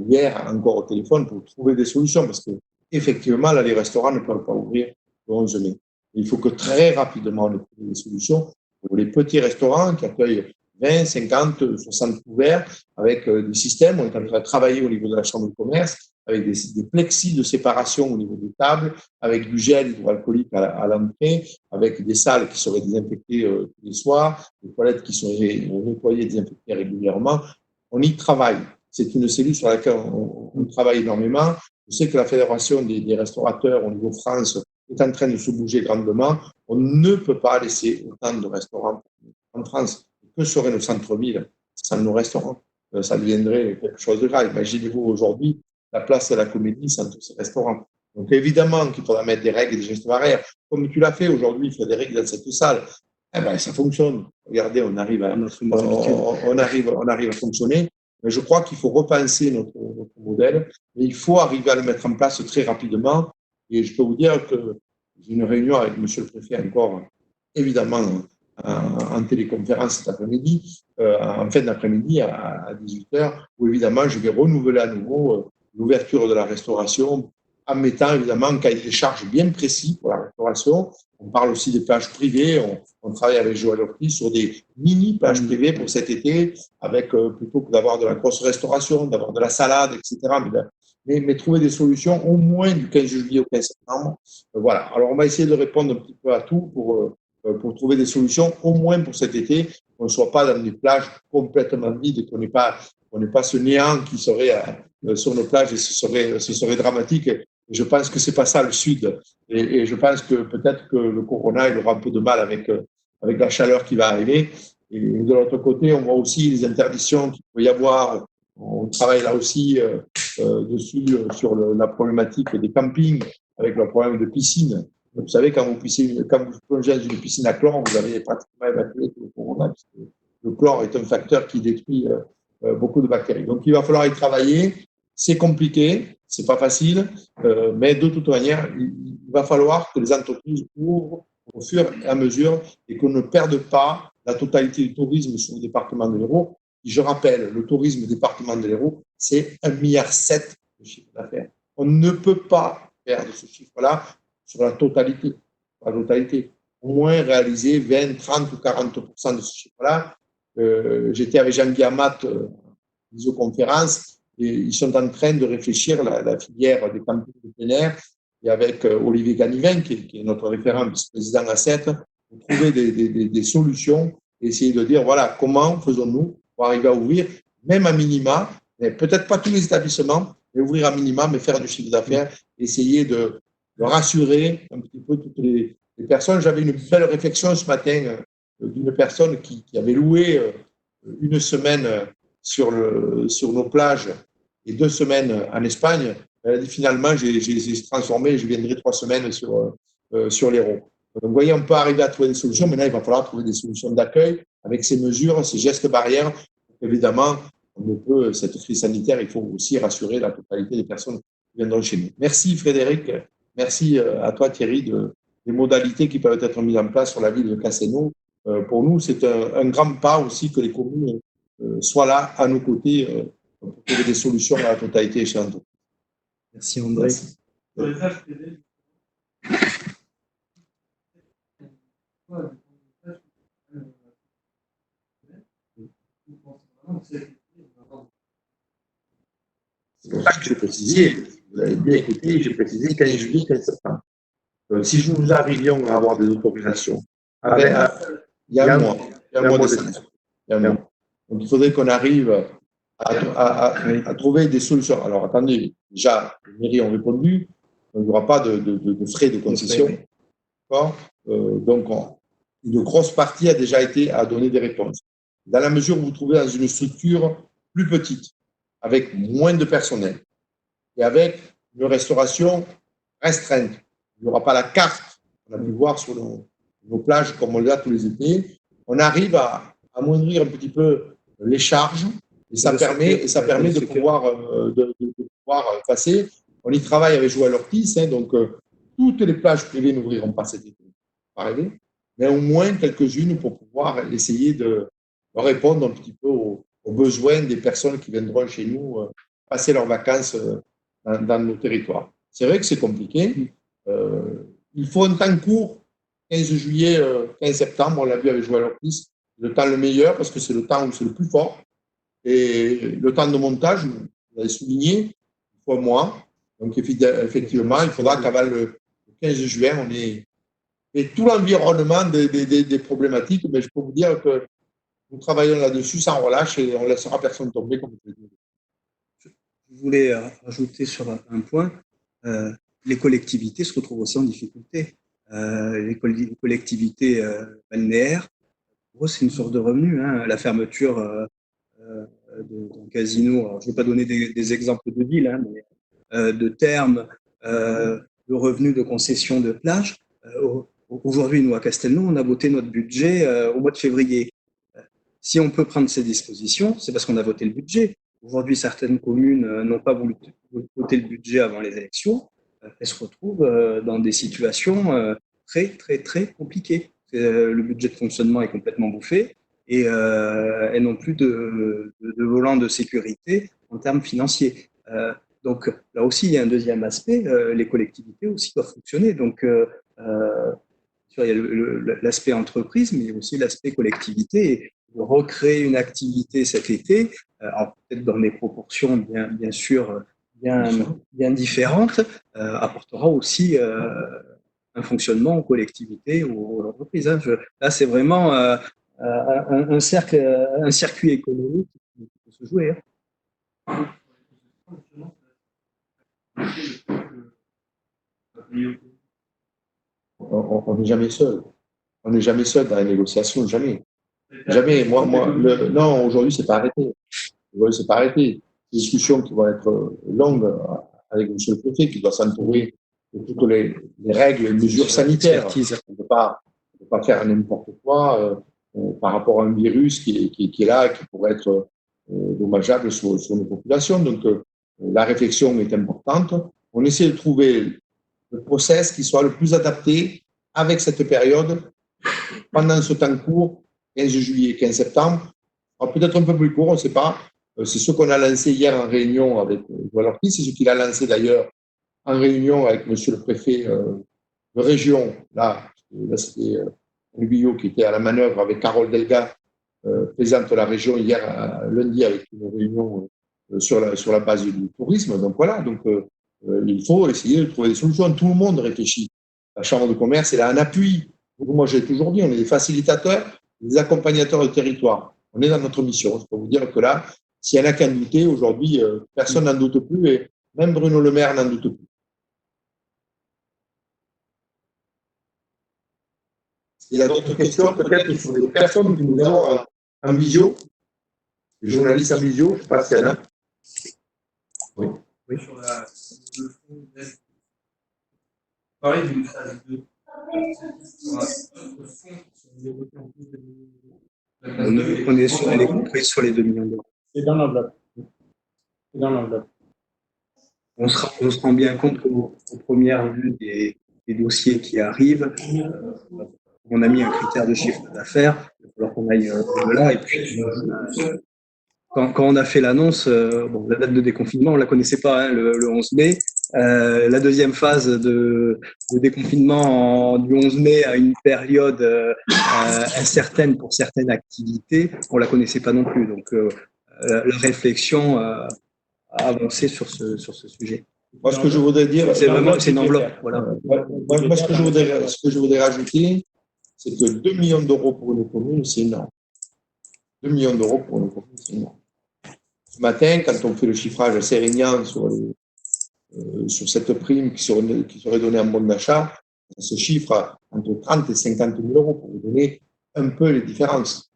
hier encore au téléphone pour trouver des solutions, parce que effectivement, là, les restaurants ne peuvent pas ouvrir le 11 mai. Il faut que très rapidement on trouve des solutions pour les petits restaurants qui accueillent 20, 50, 60 couverts avec des systèmes. On est en train de travailler au niveau de la chambre de commerce avec des plexis de séparation au niveau des tables, avec du gel hydroalcoolique à l'entrée, avec des salles qui seraient désinfectées tous les soirs, des toilettes qui seraient nettoyées et désinfectées régulièrement. On y travaille. C'est une cellule sur laquelle on travaille énormément. Je sais que la Fédération des restaurateurs au niveau France est en train de se bouger grandement. On ne peut pas laisser autant de restaurants en France. Que serait le centre-ville sans nos restaurants? Ça deviendrait quelque chose de grave. Imaginez-vous aujourd'hui la place de la Comédie sans tous ces restaurants. Donc évidemment qu'il faudra mettre des règles et des gestes barrières. Comme tu l'as fait aujourd'hui, Frédéric, dans cette salle, eh ben, ça fonctionne. Regardez, on arrive à fonctionner. Mais je crois qu'il faut repenser notre modèle, mais il faut arriver à le mettre en place très rapidement. Et je peux vous dire que j'ai une réunion avec monsieur le préfet encore, évidemment, en téléconférence cet après-midi, en fin d'après-midi à 18h, où évidemment je vais renouveler à nouveau l'ouverture de la restauration, en mettant évidemment un cahier des charges bien précis pour la restauration. On parle aussi des plages privées. On travaille avec Joël Ortiz sur des mini-plages privées pour cet été, avec plutôt que d'avoir de la grosse restauration, d'avoir de la salade, etc. Mais trouver des solutions au moins du 15 juillet au 15 septembre. Voilà. Alors, on va essayer de répondre un petit peu à tout pour trouver des solutions, au moins pour cet été, qu'on ne soit pas dans des plages complètement vides et qu'on n'ait pas ce néant qui serait sur nos plages et ce serait dramatique. Et je pense que c'est pas ça le Sud. Et je pense que peut-être que le Corona, il aura un peu de mal avec la chaleur qui va arriver. Et de l'autre côté, on voit aussi les interdictions qu'il peut y avoir. On travaille là aussi dessus sur la problématique des campings avec le problème de piscine. Vous savez, quand vous plongez dans une piscine à chlore, vous avez pratiquement évacué tout le corona, puisque le chlore est un facteur qui détruit beaucoup de bactéries. Donc, il va falloir y travailler. C'est compliqué, c'est pas facile, mais de toute manière, il va falloir que les entreprises ouvrent au fur et à mesure et qu'on ne perde pas la totalité du tourisme sur le département de l'Hérault. Je rappelle, le tourisme département de l'Hérault, c'est 1,7 milliard de chiffre d'affaires. On ne peut pas perdre ce chiffre-là sur la totalité. Au moins réaliser 20, 30 ou 40% de ce chiffre-là. J'étais avec Jean-Guy Amat en visioconférence et ils sont en train de réfléchir la filière des campings de plein air et avec Olivier Ganivin, qui est notre référent vice-président A7, pour trouver des solutions et essayer de dire, voilà, comment faisons-nous pour arriver à ouvrir, même à minima, peut-être pas tous les établissements, mais ouvrir à minima, mais faire du chiffre d'affaires, essayer de rassurer un petit peu toutes les personnes. J'avais une belle réflexion ce matin d'une personne qui avait loué une semaine sur nos plages et 2 semaines en Espagne. Elle a dit finalement, j'ai transformé, je viendrai 3 semaines sur l'Hérault. Donc, vous voyez, on peut arriver à trouver des solutions. Maintenant, il va falloir trouver des solutions d'accueil avec ces mesures, ces gestes barrières. Évidemment, cette crise sanitaire, il faut aussi rassurer la totalité des personnes qui viendront chez nous. Merci Frédéric. Merci à toi Thierry des modalités qui peuvent être mises en place sur la ville de Castelnau. Pour nous, c'est un grand pas aussi que les communes soient là à nos côtés pour trouver des solutions à la totalité échéante. Merci André. Merci. C'est pour ça que j'ai précisé, vous avez bien écouté, j'ai précisé 15 juillet, 15 septembre. Si nous arrivions à avoir des autorisations, il y a un mois de salaire. Donc il faudrait qu'on arrive à trouver des solutions. Alors attendez, déjà, les mairies ont répondu, il n'y aura pas de frais de concession. Donc une grosse partie a donné des réponses. Dans la mesure où vous vous trouvez dans une structure plus petite, avec moins de personnel et avec une restauration restreinte, il n'y aura pas la carte qu'on a pu voir sur nos plages comme on l'a tous les étés. On arrive à amoindrir un petit peu les charges et ça permet de pouvoir passer. On y travaille avec Joël Ortiz, donc toutes les plages privées n'ouvriront pas cet été, pas rêver, mais au moins quelques-unes pour pouvoir essayer de répondre un petit peu aux besoins des personnes qui viendront chez nous passer leurs vacances dans nos territoires. C'est vrai que c'est compliqué. Il faut un temps court, 15 juillet, 15 septembre, on l'a vu avec Joël Ortiz, le temps le meilleur parce que c'est le temps où c'est le plus fort. Et le temps de montage, vous avez souligné, il faut un mois. Donc, effectivement, il faudra qu'avant le 15 juin, on ait et tout l'environnement des problématiques. Mais je peux vous dire que nous travaillons là-dessus sans relâche et on ne laissera personne tomber comme je l'ai dit. Je voulais rajouter sur un point. Les collectivités se retrouvent aussi en difficulté. Les collectivités balnéaires, pour eux, c'est une source de revenus. Hein. La fermeture d'un casino, alors, je ne vais pas donner des exemples de villes, hein, mais de termes, de revenus de concession de plage. Aujourd'hui, nous, à Castelnau, on a voté notre budget au mois de février. Si on peut prendre ces dispositions, c'est parce qu'on a voté le budget. Aujourd'hui, certaines communes n'ont pas voulu voter le budget avant les élections. Elles se retrouvent dans des situations très, très, très compliquées. Le budget de fonctionnement est complètement bouffé et elles n'ont plus de volant de sécurité en termes financiers. Donc là aussi, il y a un deuxième aspect. Les collectivités aussi doivent fonctionner. Donc, il y a l'aspect entreprise, mais il y a aussi l'aspect collectivité. Et de recréer une activité cet été, alors peut-être dans des proportions bien sûr bien différentes, apportera aussi un fonctionnement aux collectivités ou aux entreprises. Hein. Là, c'est vraiment un circuit économique qui peut se jouer. Hein. On n'est jamais seul. On n'est jamais seul dans la négociation, jamais. Jamais. Non, aujourd'hui, c'est pas arrêté. Aujourd'hui, c'est pas arrêté. Des discussions qui vont être longues avec M. le préfet, qui doit s'entourer de toutes les règles et mesures sanitaires. On ne peut pas faire n'importe quoi par rapport à un virus qui est là, qui pourrait être dommageable sur nos populations. Donc, la réflexion est importante. On essaie de trouver le process qui soit le plus adapté avec cette période pendant ce temps court, 15 juillet, 15 septembre. Peut-être un peu plus court, on ne sait pas. C'est ce qu'on a lancé hier en réunion avec Joël Ortiz, c'est ce qu'il a lancé d'ailleurs en réunion avec monsieur le préfet de région. Là c'était Guyot qui était à la manœuvre avec Carole Delga, présidente de la région hier, lundi, avec une réunion sur la base du tourisme. Donc voilà, il faut essayer de trouver des solutions. Tout le monde réfléchit. La Chambre de commerce est là en appui. Moi, j'ai toujours dit, on est des facilitateurs, des accompagnateurs de territoire. On est dans notre mission. Je peux vous dire que là, s'il y en a qui en doutaient, aujourd'hui, personne n'en doute plus et même Bruno Le Maire n'en doute plus. Il y a d'autres questions, peut-être sur les personnes que nous avons en visio, les journalistes en visio, je ne sais pas s'il y en a. Oui. Sur le fond parler d'une phase 2. On est compris sur les 2 millions d'euros. C'est dans l'enveloppe. On se rend bien compte qu'aux premières vues des dossiers qui arrivent, on a mis un critère de chiffre d'affaires, il va falloir qu'on aille au-delà. Et puis, quand on a fait l'annonce, la date de déconfinement, on ne la connaissait pas, hein, le 11 mai. La deuxième phase de déconfinement du 11 mai à une période incertaine pour certaines activités, on ne la connaissait pas non plus. Donc, la réflexion a avancé sur ce sujet. Moi, ce que je voudrais dire, c'est une enveloppe. Voilà. Moi, ce que je voudrais rajouter, c'est que 2 millions d'euros pour une commune, c'est énorme. 2 millions d'euros pour une commune, c'est énorme. Ce matin, quand on fait le chiffrage assez régnant sur cette prime qui serait donnée en bon d'achat, on se chiffre entre 30 et 50 000 euros pour vous donner un peu les différences.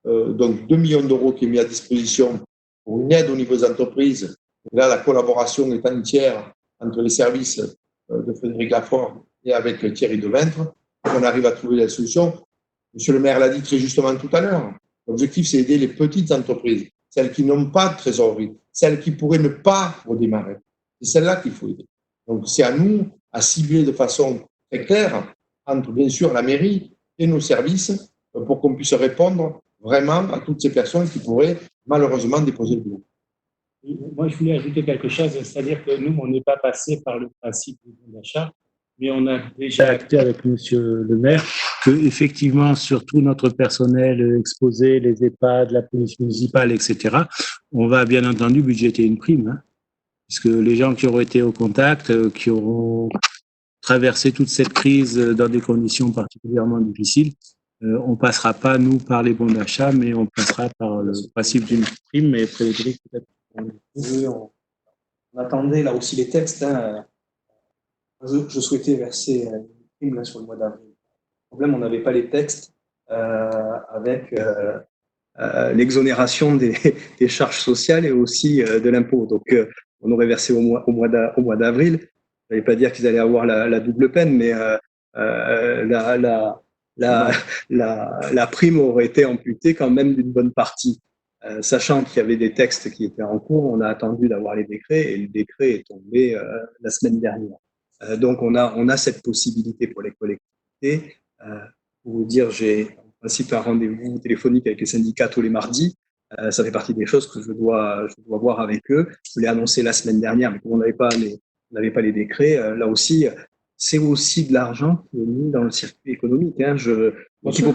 Donc, 2 millions d'euros qui est mis à disposition pour une aide au niveau des entreprises. Et là, la collaboration est entière entre les services de Frédéric Lafort et avec Thierry Deventre. On arrive à trouver la solution. Monsieur le maire l'a dit très justement tout à l'heure. L'objectif, c'est d'aider les petites entreprises, celles qui n'ont pas de trésorerie, celles qui pourraient ne pas redémarrer. C'est celles-là qu'il faut aider. Donc, c'est à nous à cibler de façon très claire entre, bien sûr, la mairie et nos services pour qu'on puisse répondre vraiment à toutes ces personnes qui pourraient malheureusement déposer le bilan. Moi, je voulais ajouter quelque chose, c'est-à-dire que nous, on n'est pas passé par le principe du bon d'achat, mais on a déjà acté avec monsieur le maire que effectivement, sur tout notre personnel exposé, les EHPAD, la police municipale, etc., on va bien entendu budgéter une prime, hein, puisque les gens qui auront été au contact, qui auront traversé toute cette crise dans des conditions particulièrement difficiles, on passera pas, nous, par les bons d'achat, mais on passera par le principe d'une prime. Mais Frédéric, peut-être. Oui, on attendait là aussi les textes. Hein. Je souhaitais verser une prime là, sur le mois d'avril. Le problème, on n'avait pas les textes avec l'exonération des charges sociales et aussi de l'impôt. Donc, on aurait versé au mois d'avril. Je ne vais pas dire qu'ils allaient avoir la double peine, mais la prime aurait été amputée quand même d'une bonne partie. Sachant qu'il y avait des textes qui étaient en cours, on a attendu d'avoir les décrets et le décret est tombé la semaine dernière. Donc, on a cette possibilité pour les collectivités. Pour vous dire, j'ai en principe un rendez-vous téléphonique avec les syndicats tous les mardis. Ça fait partie des choses que je dois voir avec eux. Je l'ai annoncé la semaine dernière, mais comme on n'avait pas les décrets, là aussi, c'est aussi de l'argent qui est mis dans le circuit économique. Hein. Donc il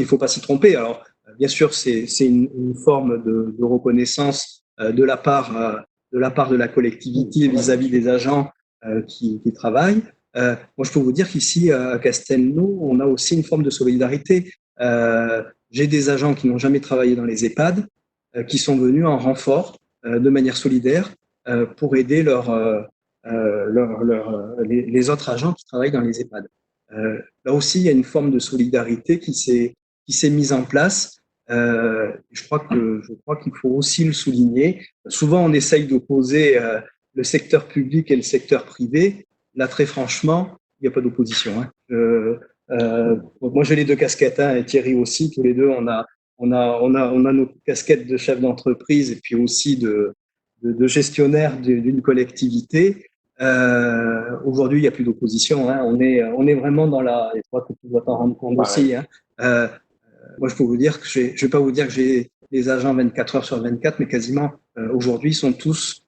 faut pas s'y tromper. Alors, bien sûr, c'est une forme de reconnaissance de la part de la collectivité vis-à-vis des agents qui travaillent. Moi, je peux vous dire qu'ici, à Castelnau, on a aussi une forme de solidarité. J'ai des agents qui n'ont jamais travaillé dans les EHPAD, qui sont venus en renfort de manière solidaire pour aider les autres agents qui travaillent dans les EHPAD. Là aussi, il y a une forme de solidarité qui s'est mise en place. Je crois qu'il faut aussi le souligner. Souvent, on essaye d'opposer le secteur public et le secteur privé. Là, très franchement, il n'y a pas d'opposition. Hein. Moi, j'ai les deux casquettes, hein, et Thierry aussi. Tous les deux, on a nos casquettes de chef d'entreprise et puis aussi de gestionnaire d'une collectivité. Aujourd'hui, il n'y a plus d'opposition. Hein. On est vraiment dans la. Je crois que tu dois t'en rendre compte aussi. Hein. Moi, je peux vous dire que je vais pas vous dire que j'ai des agents 24 heures sur 24, mais quasiment aujourd'hui, ils sont tous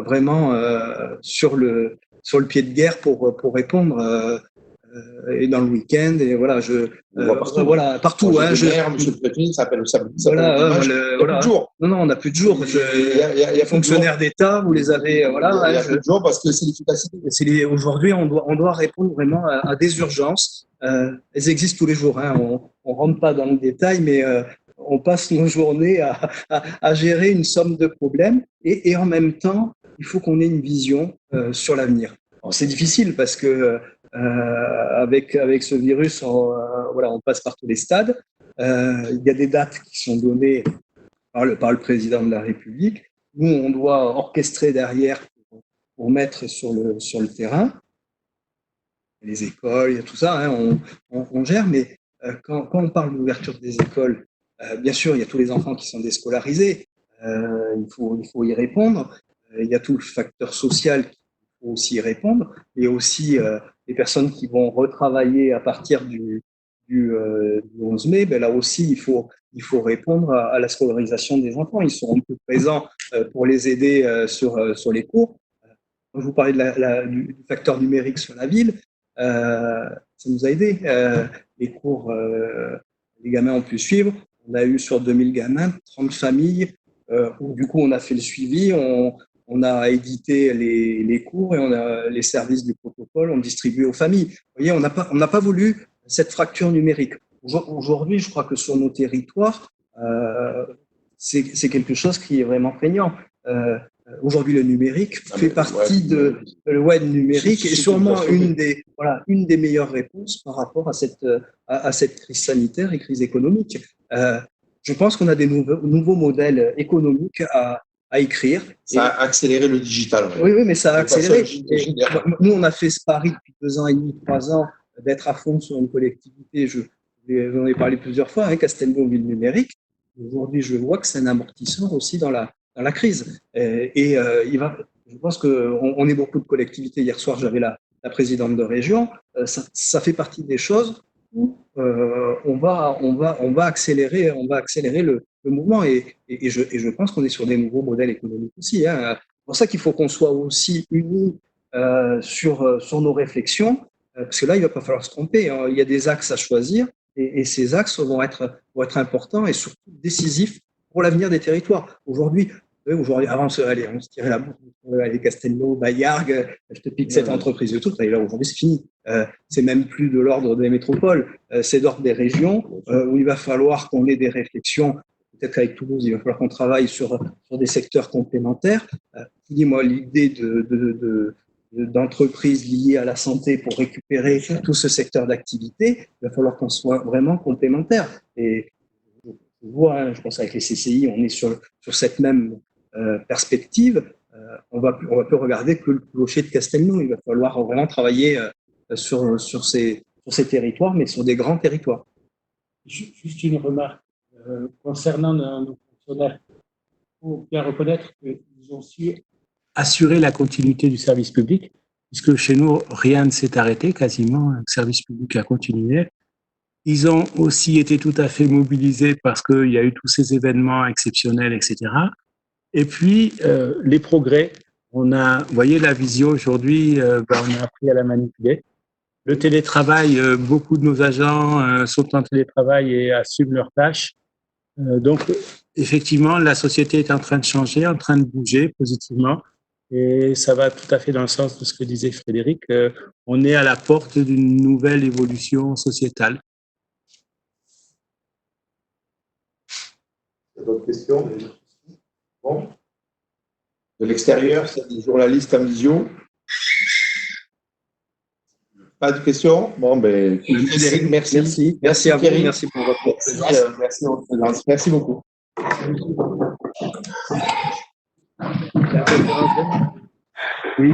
vraiment sur le pied de guerre pour répondre. Et dans le week-end, et voilà, partout. Moi, hein, monsieur le préfet, ça s'appelle le samedi, ça s'appelle le dimanche. Il n'y a plus de jour. Non, on n'a plus de jour. Il y a fonctionnaires d'État, vous les avez. Voilà, il y a plus de jour parce que c'est l'efficacité. Aujourd'hui, on doit répondre vraiment à des urgences. Elles existent tous les jours. Hein. On rentre pas dans le détail, mais on passe nos journées à gérer une somme de problèmes et en même temps, il faut qu'on ait une vision sur l'avenir. C'est difficile parce que avec ce virus, on passe par tous les stades. Il y a des dates qui sont données par le président de la République. Nous, on doit orchestrer derrière pour mettre sur le terrain. Les écoles, il y a tout ça, hein, on gère, mais quand on parle d'ouverture des écoles, bien sûr, il y a tous les enfants qui sont déscolarisés, il faut y répondre. Il y a tout le facteur social qu'il faut aussi y répondre. Il y a aussi les personnes qui vont retravailler à partir du 11 mai. Ben là aussi, il faut répondre à la scolarisation des enfants. Ils seront plus présents pour les aider sur les cours. Je vous parlais du facteur numérique sur la ville. Ça nous a aidé. Les cours, les gamins ont pu suivre. On a eu sur 2000 gamins, 30 familles, où du coup on a fait le suivi, on a édité les cours et on a les services du protocole, on distribué aux familles. Vous voyez, on n'a pas voulu cette fracture numérique. Aujourd'hui, je crois que sur nos territoires, c'est quelque chose qui est vraiment prégnant. Aujourd'hui, le numérique fait partie le web numérique est sûrement une des meilleures réponses par rapport à cette crise sanitaire et crise économique. Je pense qu'on a des nouveaux modèles économiques à écrire. Ça a accéléré le digital. Oui, mais ça a accéléré. Nous, on a fait ce pari depuis 2 ans et demi, 3 ans, d'être à fond sur une collectivité. J'en ai parlé plusieurs fois, hein, Castelnau ville numérique. Aujourd'hui, je vois que c'est un amortisseur aussi dans la crise. Je pense qu'on est beaucoup de collectivités. Hier soir, j'avais la présidente de région. Ça fait partie des choses où on va accélérer le mouvement et je pense qu'on est sur des nouveaux modèles économiques aussi. Hein. C'est pour ça qu'il faut qu'on soit aussi unis sur nos réflexions. parce que là, il va pas falloir se tromper, hein. Il y a des axes à choisir et ces axes vont être importants et surtout décisifs pour l'avenir des territoires. Aujourd'hui, avant, on se tirait la bourre. Allez, Castelnau, Bayargues, je te pique cette entreprise et tout. Et là, aujourd'hui, c'est fini. C'est même plus de l'ordre des métropoles, c'est d'ordre des régions où il va falloir qu'on ait des réflexions. Peut-être qu'avec Toulouse, il va falloir qu'on travaille sur des secteurs complémentaires. Dis-moi, l'idée d'entreprises liées à la santé pour récupérer tout ce secteur d'activité, il va falloir qu'on soit vraiment complémentaires. Et je vois, hein, je pense qu'avec les CCI, on est sur cette même perspective. On va plus regarder que le clocher de Castelnau. Il va falloir vraiment travailler sur ces territoires, mais sur des grands territoires. Juste une remarque concernant nos fonctionnaires. Il faut bien reconnaître qu'ils ont su assurer la continuité du service public, puisque chez nous, rien ne s'est arrêté quasiment. Le service public a continué. Ils ont aussi été tout à fait mobilisés parce qu'il y a eu tous ces événements exceptionnels, etc. Et puis, les progrès. Vous voyez, la visio aujourd'hui, on a appris à la manipuler. Le télétravail, beaucoup de nos agents sont en télétravail et assument leurs tâches. Donc, effectivement, la société est en train de changer, en train de bouger positivement. Et ça va tout à fait dans le sens de ce que disait Frédéric. On est à la porte d'une nouvelle évolution sociétale. D'autres questions? Bon. De l'extérieur, c'est des journalistes en visio. Pas de questions? Bon, ben, Frédéric, merci. Merci à vous. Thierry. Merci pour votre présence. Merci pour votre présence. Merci beaucoup. Oui.